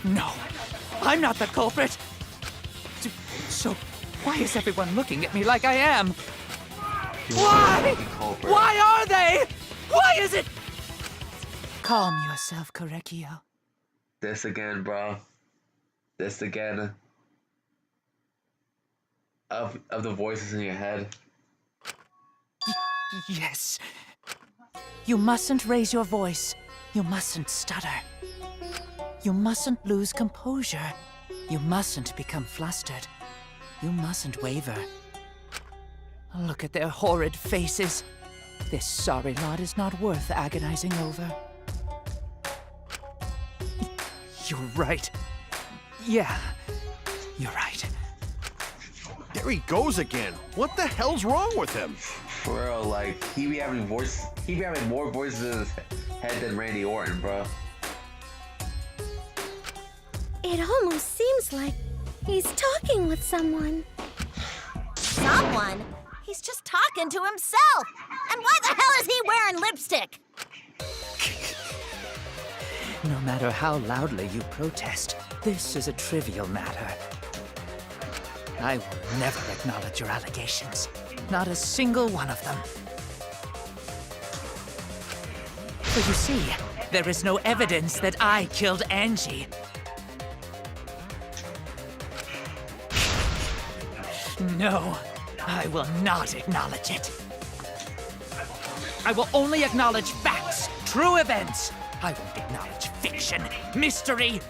No, I'm not the culprit. So, why is everyone looking at me like I am? Why? Why are they? Why is it? Calm yourself, Korekio. This again, bro. This again. Of the voices in your head. Yes. You mustn't raise your voice. You mustn't stutter. You mustn't lose composure. You mustn't become flustered. You mustn't waver. Look at their horrid faces. This sorry lot is not worth agonizing over. You're right. Yeah, you're right. There he goes again. What the hell's wrong with him? Bro, like, he be having more voices in his head than Randy Orton, bro. It almost seems like he's talking with someone. Someone? He's just talking to himself. And why the hell is he wearing lipstick? No matter how loudly you protest, this is a trivial matter. I will never acknowledge your allegations. Not a single one of them. For you see, there is no evidence that I killed Angie. No, I will not acknowledge it. I will only acknowledge facts, true events. I won't acknowledge fiction, mystery.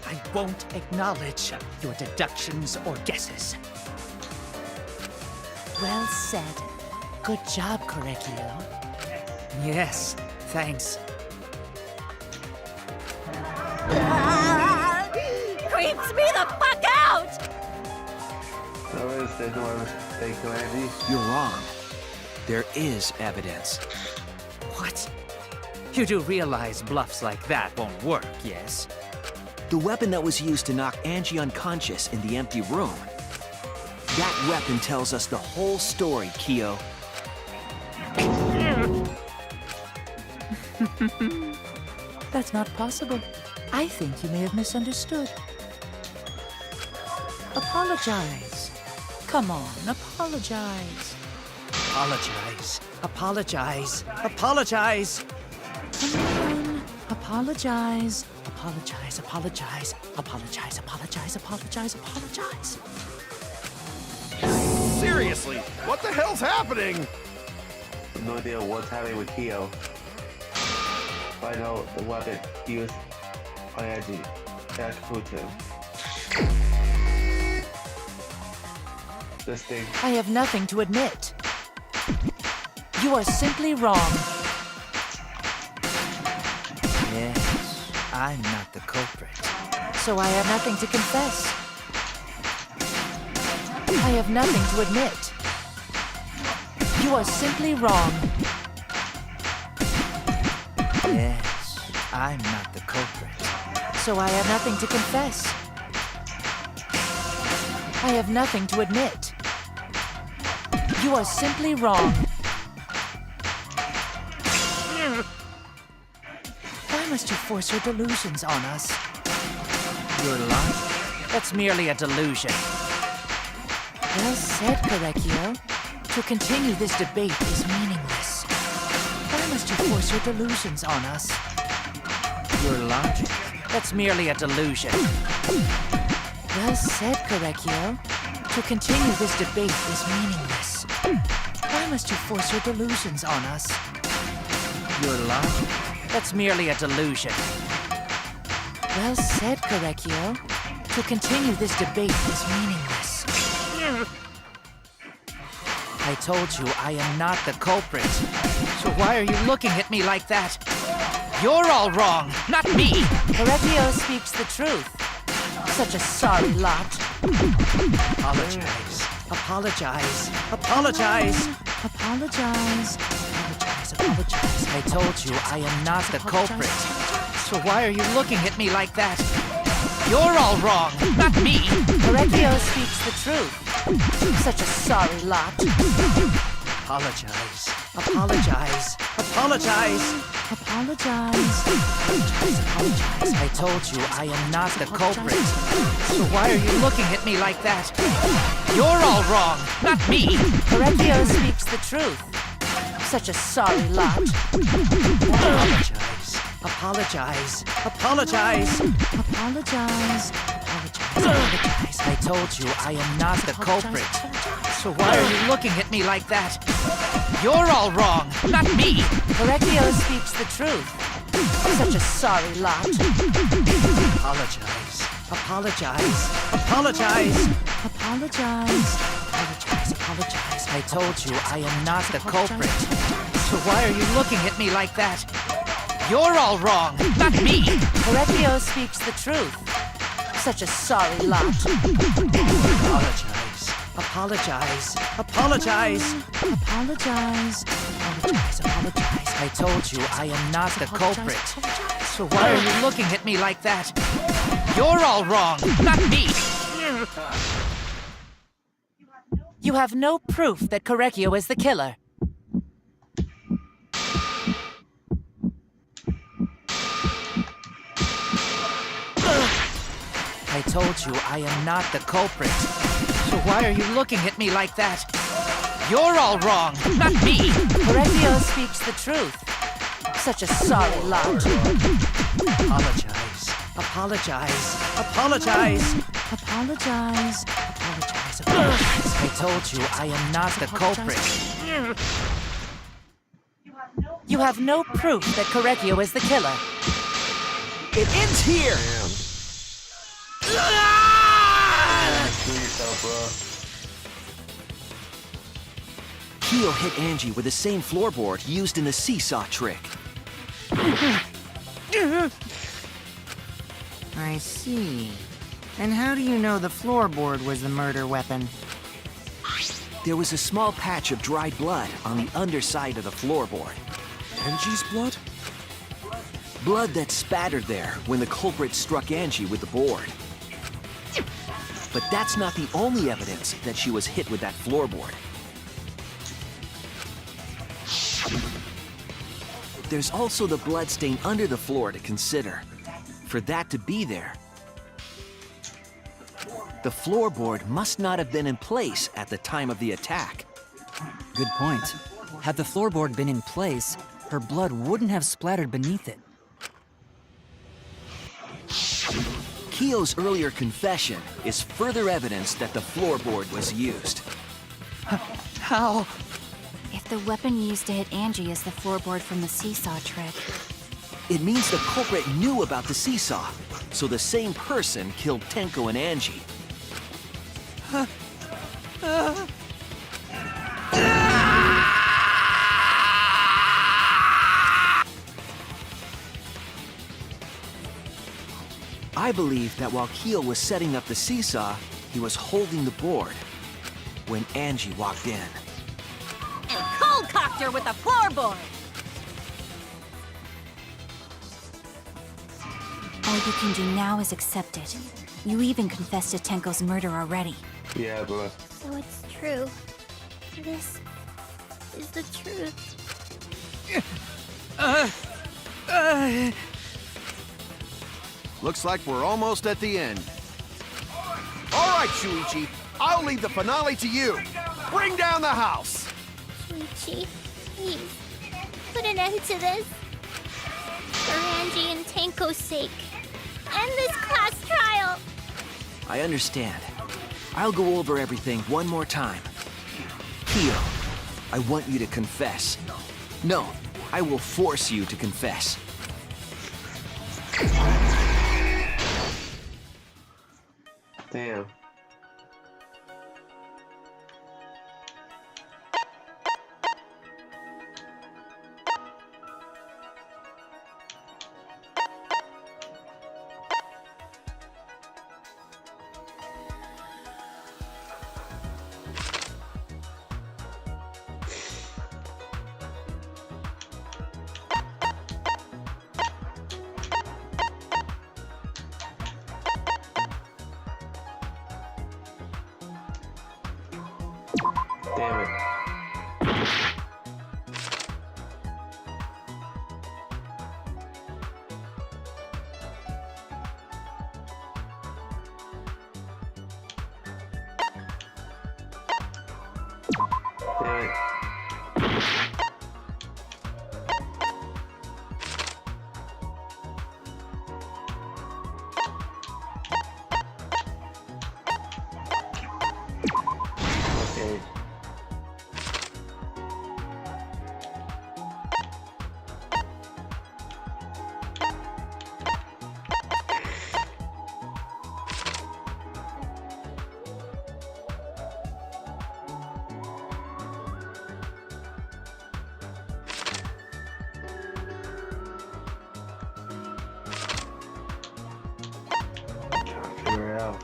I won't acknowledge your deductions or guesses. Well said. Good job, Korekio. Yes, thanks. Creeps me the fuck out! There's no mistake to Angie. You're wrong. There is evidence. What? You do realize bluffs like that won't work, yes? The weapon that was used to knock Angie unconscious in the empty room. That weapon tells us the whole story, Kyo. That's not possible. I think you may have misunderstood. Apologize. Come on, apologize. Apologize. Apologize. Apologize. Come on. Apologize. Apologize. Apologize. Apologize. Apologize. Apologize. Apologize. Seriously, what the hell's happening? No idea what's happening with Kyo. But I know the weapon he used on Angie. That's cool too. This thing. I have nothing to admit. You are simply wrong. Yes, I'm not the culprit. So I have nothing to confess. I have nothing to admit. You are simply wrong. Yes, I'm not the culprit. So I have nothing to confess. I have nothing to admit. You are simply wrong. Why must you force your delusions on us? Your logic? That's merely a delusion. Well said, Korekio. To continue this debate is meaningless. Why must you force your delusions on us? Your logic? That's merely a delusion. Well said, Korekio. To continue this debate is meaningless. Why must you force your delusions on us? Your logic? That's merely a delusion. Well said, Korekio. To continue this debate is meaningless. I told you I am not the culprit. So why are you looking at me like that? You're all wrong, not me. Korekio speaks the truth. Such a sorry lot. Apologize. Apologize. Apologize. Apologize. Apologize. Apologize. I told you I am not the culprit. So why are you looking at me like that? You're all wrong, not me. Korekio speaks the truth. Such a sorry lot. Apologize. Apologize. Apologize. Apologize. Apologize. I told you I am not the culprit. So why are you looking at me like that? You're all wrong, not me. Correctio speaks the truth. Such a sorry lot. Apologize. Apologize. Apologize. Apologize. Apologize. I told you I am not the culprit. So why are you looking at me like that? You're all wrong, not me. Correctio speaks the truth. Such a sorry lot. Apologize. Apologize. Apologize. Apologize. Apologize. Apologize. I told you I am not the culprit. So why are you looking at me like that? You're all wrong, not me. Correctio speaks the truth. Such a sorry lot. Apologize. Apologize. Apologize. Apologize. Apologize. Apologize. I told you I am not the culprit. So why are you looking at me like that? You're all wrong, not me. You have no proof that Correcchio is the killer. I told you I am not the culprit. So why are you looking at me like that? You're all wrong, not me. Correcchio speaks the truth. Such a sorry lot. Apologize. Apologize. Apologize. Apologize. Apologize. Apologize. I told you I am not the culprit. You have no proof that Correcchio is the killer. It ends here! Kyo hit Angie with the same floorboard used in the seesaw trick. I see. And how do you know the floorboard was the murder weapon? There was a small patch of dried blood on the underside of the floorboard. Angie's blood? Blood that spattered there when the culprit struck Angie with the board. But that's not the only evidence that she was hit with that floorboard. There's also the blood stain under the floor to consider. For that to be there, the floorboard must not have been in place at the time of the attack. Good point. Had the floorboard been in place, her blood wouldn't have splattered beneath it. Kyo's earlier confession is further evidence that the floorboard was used. How? If the weapon used to hit Angie is the floorboard from the seesaw trick, It means the culprit knew about the seesaw, so the same person killed Tenko and Angie. I believe that while Kyo was setting up the seesaw, he was holding the board when Angie walked in. And cold-cocked her with the floorboard! all you can do now is accept it. You even confessed to Tenko's murder already. Yeah, bro. So it's true. This is the truth. Looks like we're almost at the end. All right, Shuichi, I'll leave the finale to you. Bring down the house. Shuichi, please, put an end to this. For Angie and Tenko's sake. End this class trial. I understand. I'll go over everything one more time. Kyo, I want you to confess. No, I will force you to confess. Damn. Damn it. Damn it. Okay. Figure it out.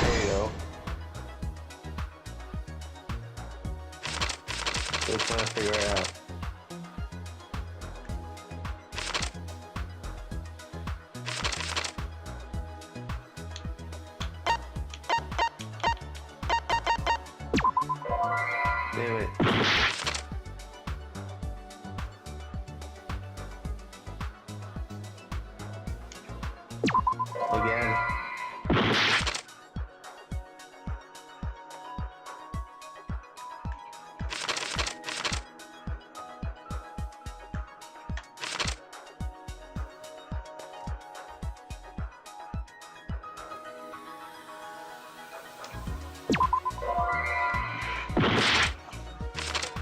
There you go. Still trying to figure it out. Damn it. Again.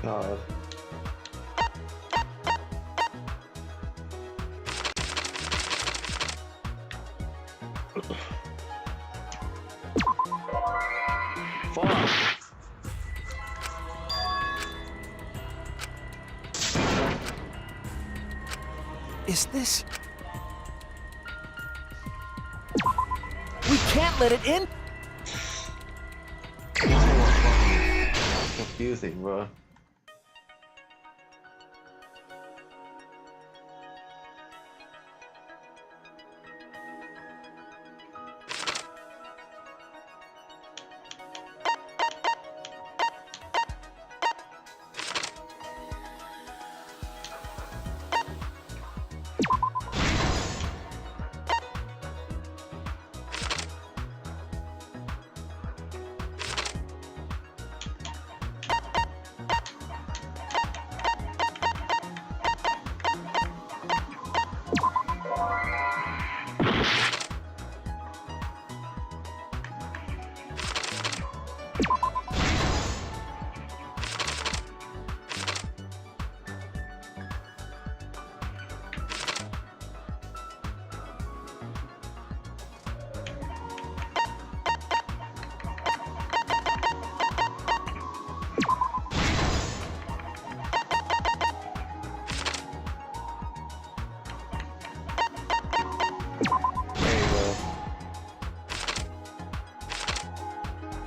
God. Fuck. Is this... We can't let it in? Confusing, bro.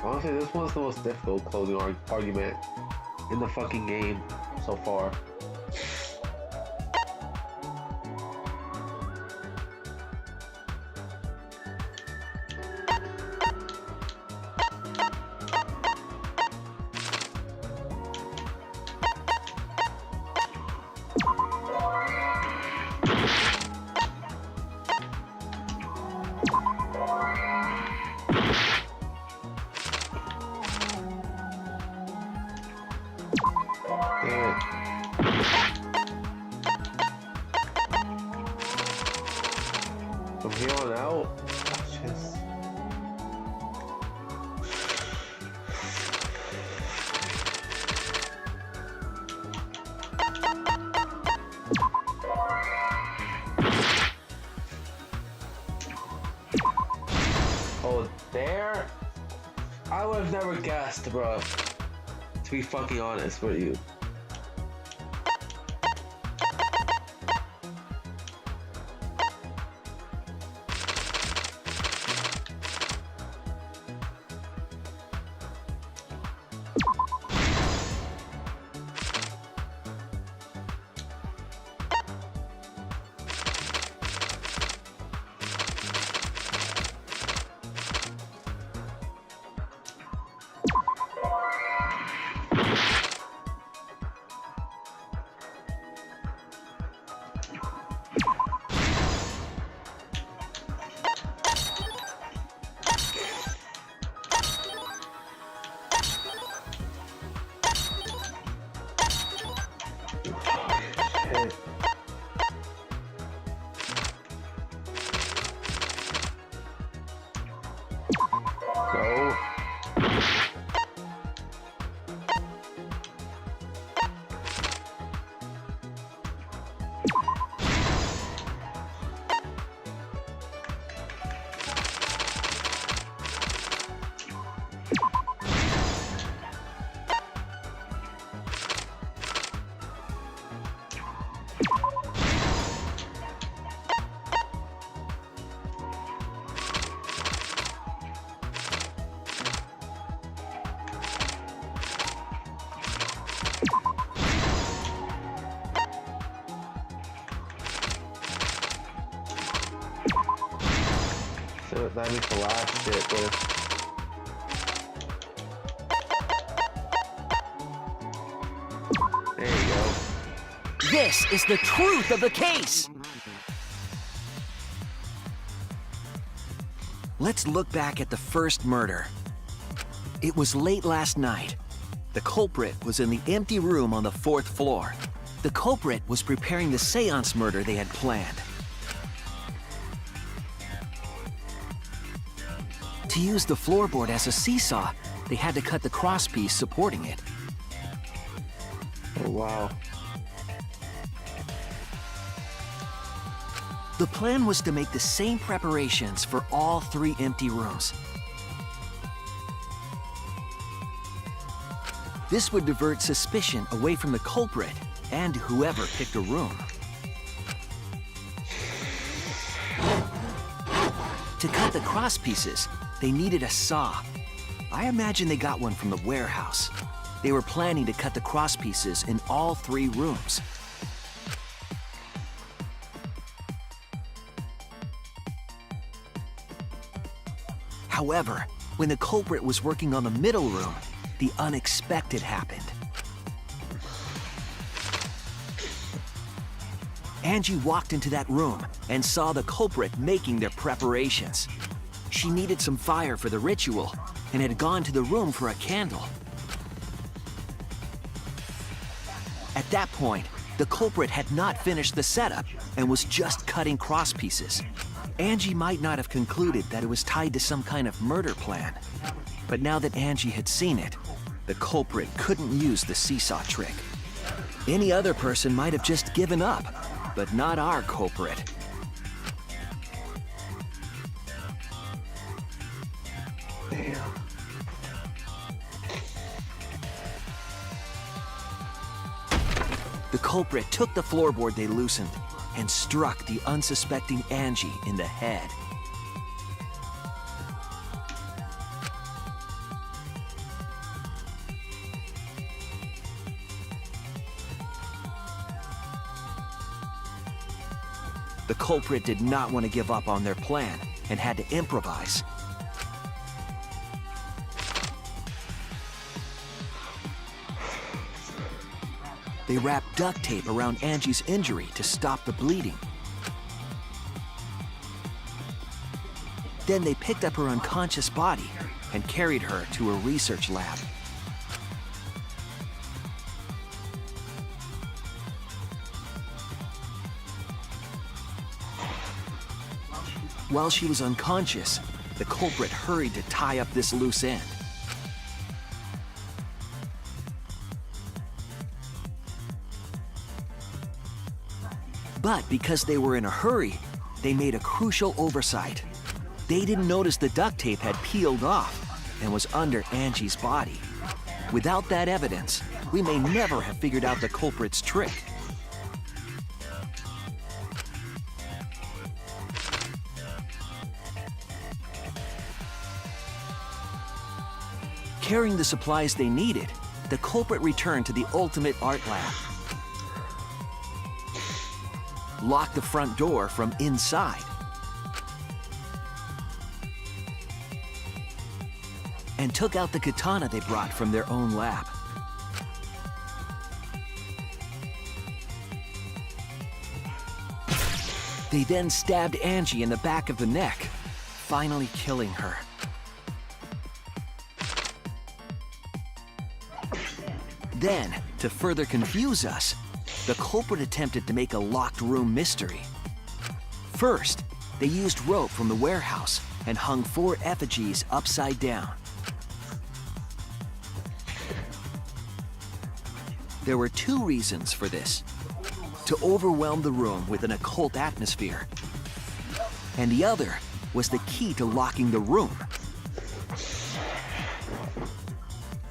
Honestly, this one's the most difficult closing argument in the fucking game so far. Damn it. From here on out, just... Oh, there? I would have never guessed, bro. To be fucking honest with you. Not me for last shit, but... There you go. This is the truth of the case! Let's look back at the first murder. It was late last night. The culprit was in the empty room on the 4th floor. The culprit was preparing the seance murder they had planned. To use the floorboard as a seesaw, they had to cut the crosspiece supporting it. Oh, wow. The plan was to make the same preparations for all 3 empty rooms. This would divert suspicion away from the culprit and whoever picked a room. To cut the crosspieces, they needed a saw. I imagine they got one from the warehouse. They were planning to cut the crosspieces in all 3 rooms. However, when the culprit was working on the middle room, the unexpected happened. Angie walked into that room and saw the culprit making their preparations. She needed some fire for the ritual and had gone to the room for a candle. At that point, the culprit had not finished the setup and was just cutting crosspieces. Angie might not have concluded that it was tied to some kind of murder plan. But now that Angie had seen it, the culprit couldn't use the seesaw trick. Any other person might have just given up, but not our culprit. Damn. The culprit took the floorboard they loosened and struck the unsuspecting Angie in the head. The culprit did not want to give up on their plan and had to improvise. They wrapped duct tape around Angie's injury to stop the bleeding. Then they picked up her unconscious body and carried her to a research lab. While she was unconscious, the culprit hurried to tie up this loose end. But because they were in a hurry, they made a crucial oversight. They didn't notice the duct tape had peeled off and was under Angie's body. Without that evidence, we may never have figured out the culprit's trick. Carrying the supplies they needed, the culprit returned to the ultimate art lab. Locked the front door from inside, and took out the katana they brought from their own lab. They then stabbed Angie in the back of the neck, finally killing her. Then, to further confuse us, the culprit attempted to make a locked room mystery. First, they used rope from the warehouse and hung 4 effigies upside down. There were 2 reasons for this: to overwhelm the room with an occult atmosphere, and the other was the key to locking the room.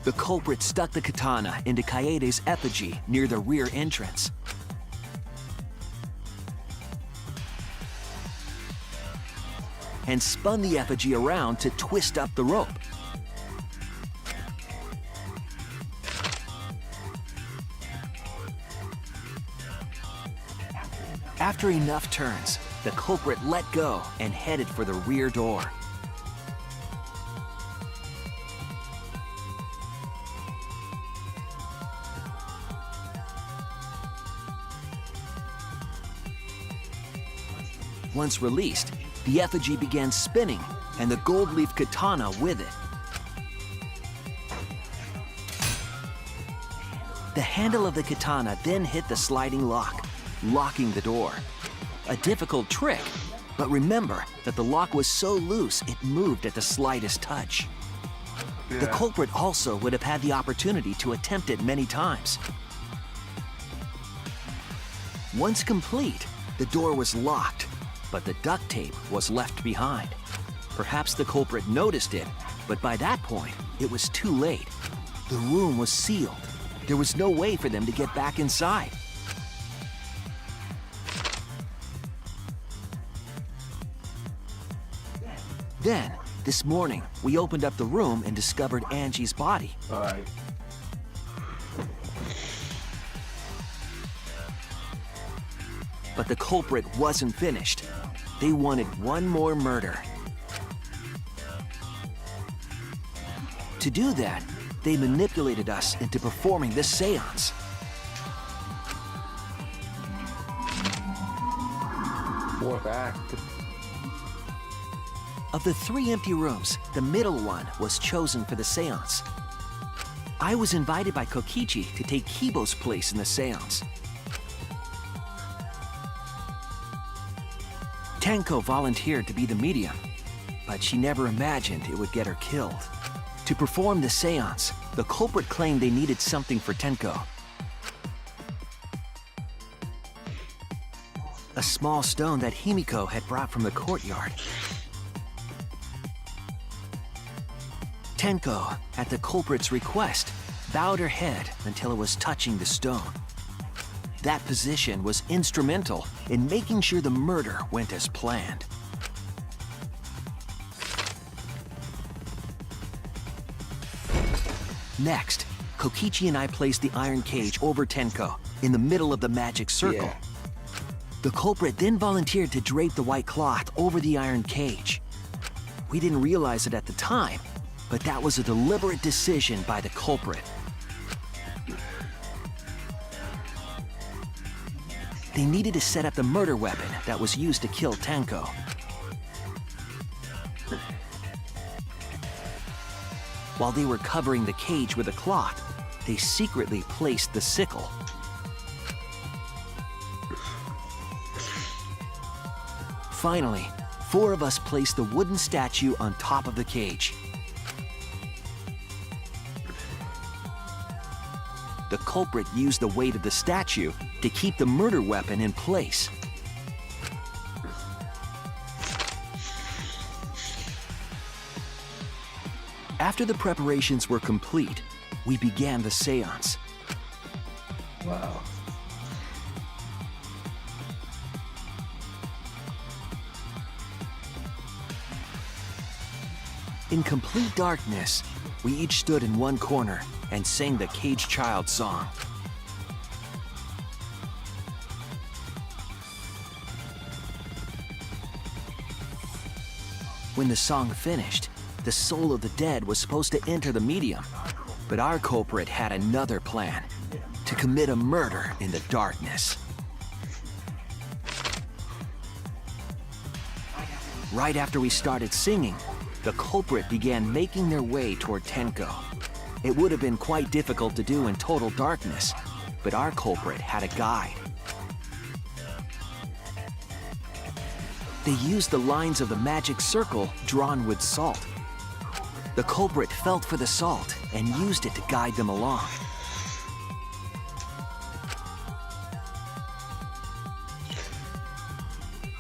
The culprit stuck the katana into Kaede's effigy near the rear entrance. And spun the effigy around to twist up the rope. After enough turns, the culprit let go and headed for the rear door. Once released, the effigy began spinning, and the gold leaf katana with it. The handle of the katana then hit the sliding lock, locking the door. A difficult trick, but remember that the lock was so loose it moved at the slightest touch. The culprit also would have had the opportunity to attempt it many times. Once complete, the door was locked, but the duct tape was left behind. Perhaps the culprit noticed it, but by that point, it was too late. The room was sealed. There was no way for them to get back inside. Then, this morning, we opened up the room and discovered Angie's body. All right. But the culprit wasn't finished. They wanted one more murder. To do that, they manipulated us into performing this seance. Fourth act. Of the 3 empty rooms, the middle one was chosen for the seance. I was invited by Kokichi to take Kibo's place in the seance. Tenko volunteered to be the medium, but she never imagined it would get her killed. To perform the seance, the culprit claimed they needed something for Tenko. A small stone that Himiko had brought from the courtyard. Tenko, at the culprit's request, bowed her head until it was touching the stone. That position was instrumental in making sure the murder went as planned. Next, Kokichi and I placed the iron cage over Tenko in the middle of the magic circle. Yeah. The culprit then volunteered to drape the white cloth over the iron cage. We didn't realize it at the time, but that was a deliberate decision by the culprit. They needed to set up the murder weapon that was used to kill Tenko. While they were covering the cage with a cloth, they secretly placed the sickle. Finally, 4 of us placed the wooden statue on top of the cage. The culprit used the weight of the statue to keep the murder weapon in place. After the preparations were complete, we began the seance. Wow. In complete darkness, we each stood in one corner and sang the Cage Child song. When the song finished, the soul of the dead was supposed to enter the medium, but our culprit had another plan: to commit a murder in the darkness. Right after we started singing, the culprit began making their way toward Tenko. It would have been quite difficult to do in total darkness, but our culprit had a guide. They used the lines of the magic circle drawn with salt. The culprit felt for the salt and used it to guide them along.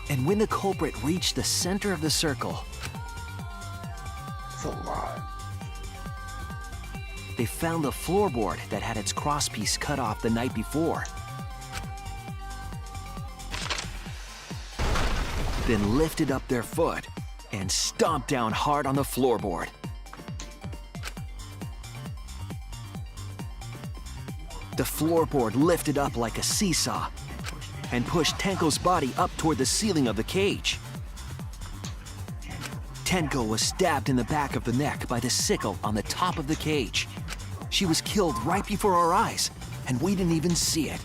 And when the culprit reached the center of the circle, That's a lot. they found the floorboard that had its crosspiece cut off the night before. Then lifted up their foot and stomped down hard on the floorboard. The floorboard lifted up like a seesaw and pushed Tenko's body up toward the ceiling of the cage. Tenko was stabbed in the back of the neck by the sickle on the top of the cage. She was killed right before our eyes, and we didn't even see it.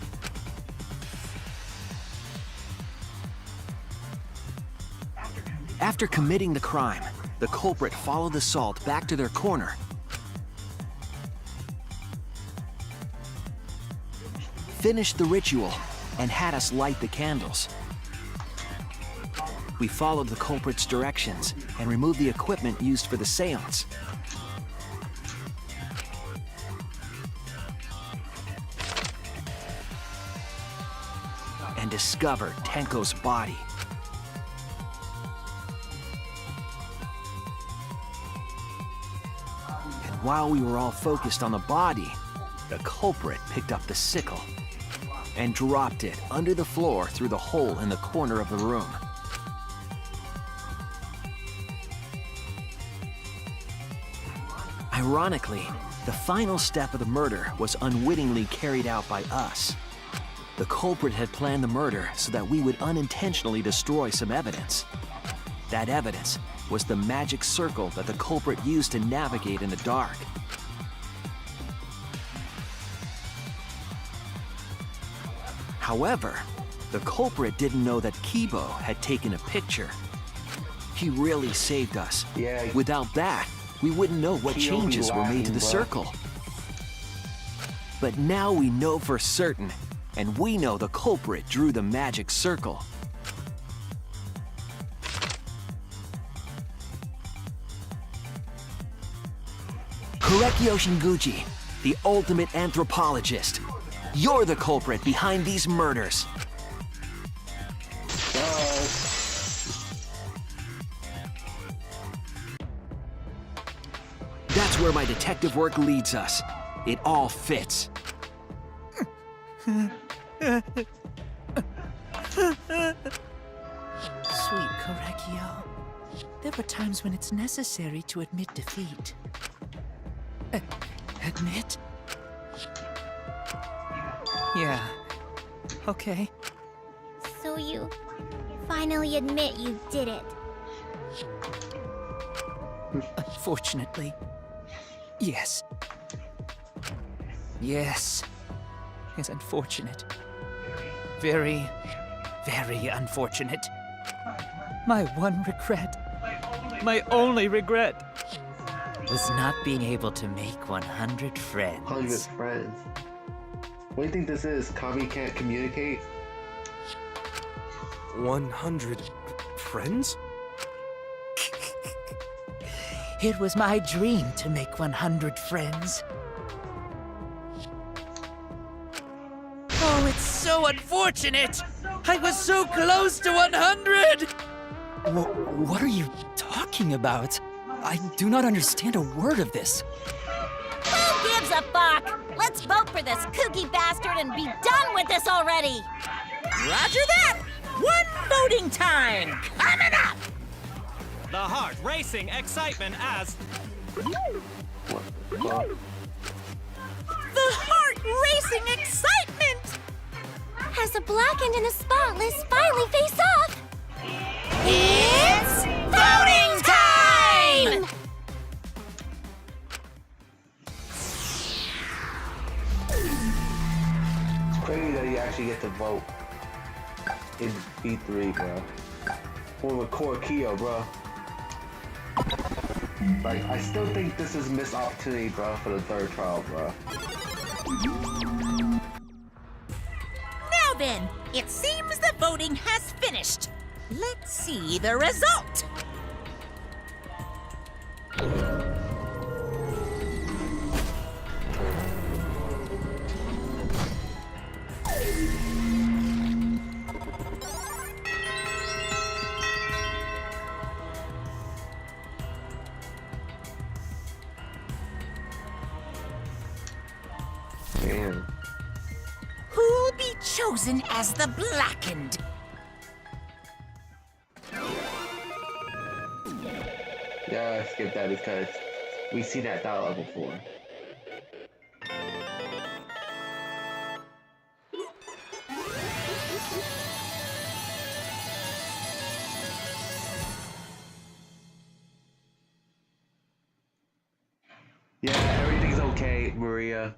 After committing the crime, the culprit followed the salt back to their corner. Finished the ritual and had us light the candles. We followed the culprit's directions and removed the equipment used for the seance. And discovered Tenko's body. And while we were all focused on the body, the culprit picked up the sickle and dropped it under the floor through the hole in the corner of the room. Ironically, the final step of the murder was unwittingly carried out by us. The culprit had planned the murder so that we would unintentionally destroy some evidence. That evidence was the magic circle that the culprit used to navigate in the dark. However, the culprit didn't know that Kibo had taken a picture. He really saved us. Yeah. Without that, we wouldn't know what Kiyo be changes were made to the laughing, bro. circle. But now we know for certain, and we know the culprit drew the magic circle. Korekio Shinguchi, the ultimate anthropologist. You're the culprit behind these murders. That's where my detective work leads us. It all fits. Sweet Korekio. There are times when it's necessary to admit defeat. Admit? Yeah. Okay. So you finally admit you did it. Unfortunately, yes. Yes. It's unfortunate. Very, very unfortunate. My one regret, my only regret, was not being able to make 100 friends. 100 friends. What do you think this is? Kami can't communicate? 100 friends? It was my dream to make 100 friends. Oh, it's so unfortunate! I was so close to 100! What are you talking about? I do not understand a word of this. Who gives a fuck? Let's vote for this kooky bastard and be done with this already! Roger that! One voting time coming up! The heart racing excitement as... What the fuck? The heart-racing excitement! As a blackened and a spotless finally face off. It's voting time! It's crazy that you actually get to vote in B3, bro. Or with Korekio, bro. Like, I still think this is a missed opportunity, bro, for the third trial, bro. Now then, it seems the voting has finished. Let's see the result. Damn. Who'll be chosen as the blackened? Yeah, skip that because we've seen that dialogue before. Yeah, everything's okay, Maria.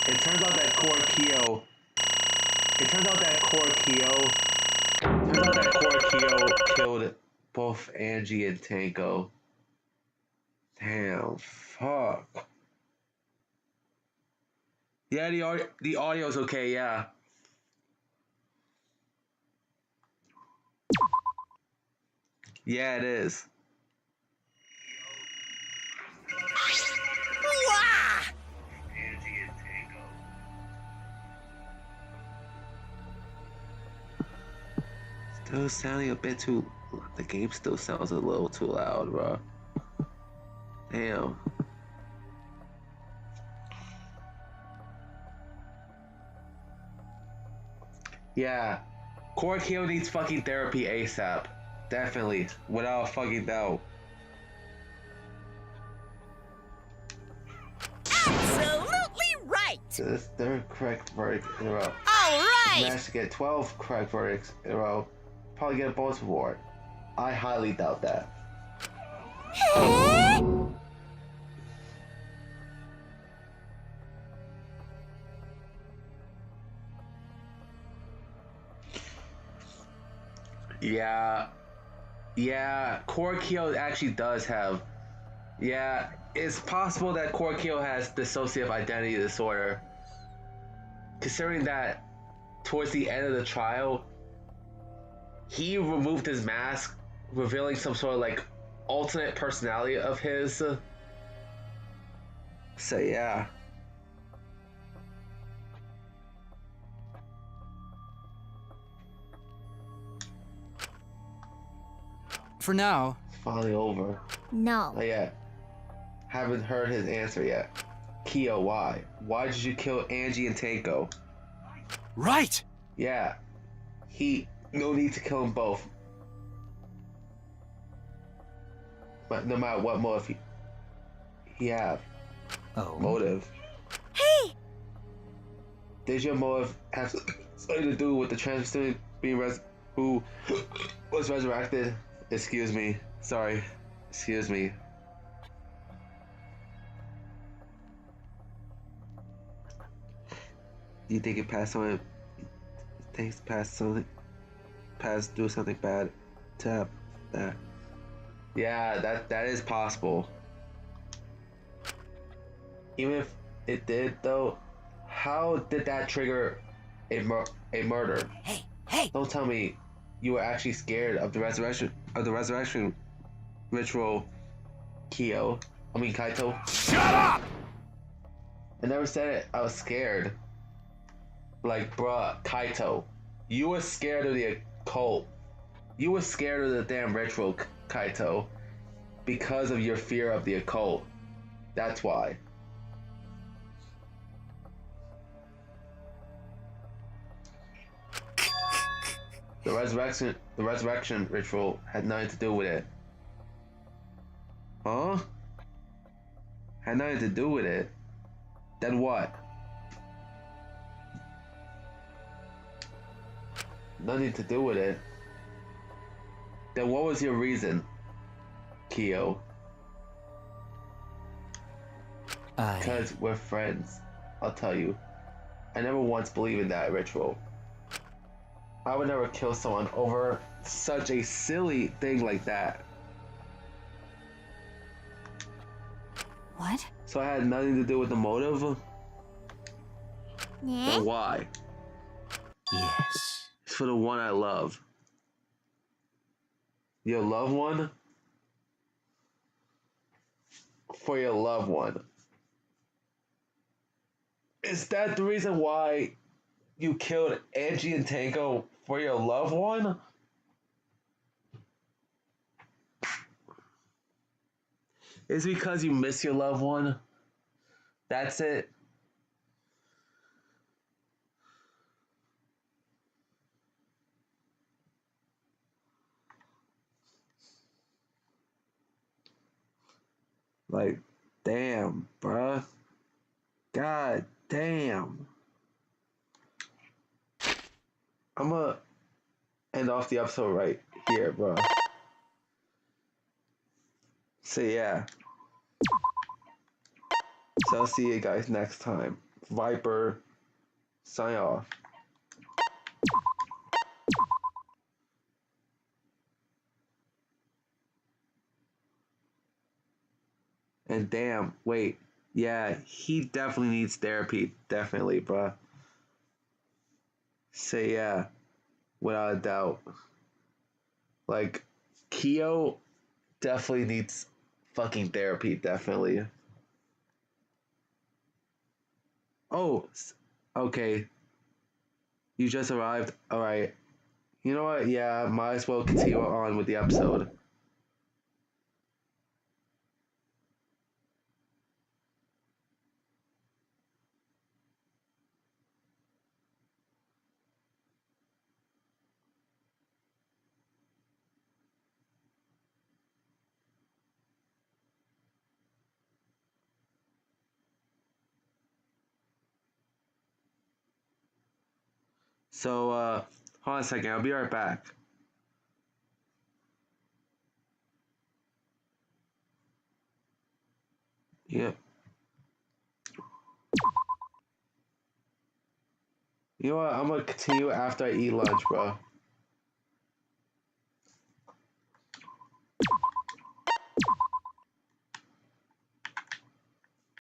It turns out that Korekio Kyo killed both Angie and Tango. Damn, fuck. Yeah, the audio's okay, yeah. Yeah, it is. Still sounding a bit too... The game still sounds a little too loud, bro. Damn. Yeah. Korkio needs fucking therapy ASAP. Definitely. Without a fucking doubt. Absolutely right! This is the third correct verdict in a row. Alright! Managed to get 12 correct verdicts in a row. Probably get a bonus reward. I highly doubt that. Yeah, Korkio actually does have... Yeah, it's possible that Korkio has dissociative identity disorder. Considering that towards the end of the trial, he removed his mask, revealing some sort of like alternate personality of his. So yeah. For now. It's finally over. No. Not yet. Haven't heard his answer yet. Kyo, why? Why did you kill Angie and Tanko? Right! Yeah. No need to kill them both. But no matter what motive he have. Oh. Motive. Hey! Did your motive have something to do with the transvestite being who was resurrected? Excuse me. Sorry. Excuse me. You think it passed on? Things passed something. Passed do something bad to have that. Yeah, that is possible. Even if it did, though, how did that trigger a murder? Hey! Don't tell me you were actually scared of the resurrection ritual, Kaito. Shut up! I never said it. I was scared. Like, bruh, Kaito, you were scared of the occult. You were scared of the damn ritual, Kaito, because of your fear of the occult. That's why. The resurrection ritual had nothing to do with it. Huh? Had nothing to do with it. Then what? Nothing to do with it. Then what was your reason, Kyo? Because we're friends. I'll tell you. I never once believed in that ritual. I would never kill someone over such a silly thing like that. What? So I had nothing to do with the motive? Yeah? Then why? Yes. It's for the one I love. Your loved one? For your loved one. Is that the reason why you killed Angie and Tango, for your loved one? Is it because you miss your loved one? That's it? Like, damn, bruh. God damn. I'm gonna end off the episode right here, bro. So yeah. So I'll see you guys next time. Viper, sign off. And damn, wait. Yeah, he definitely needs therapy. Definitely, bruh. Say yeah, without a doubt. Like, Kyo definitely needs fucking therapy, definitely. Oh, okay. You just arrived. Alright. You know what? Yeah, might as well continue on with the episode. So, hold on a second. I'll be right back. Yep. You know what? I'm gonna continue after I eat lunch, bro.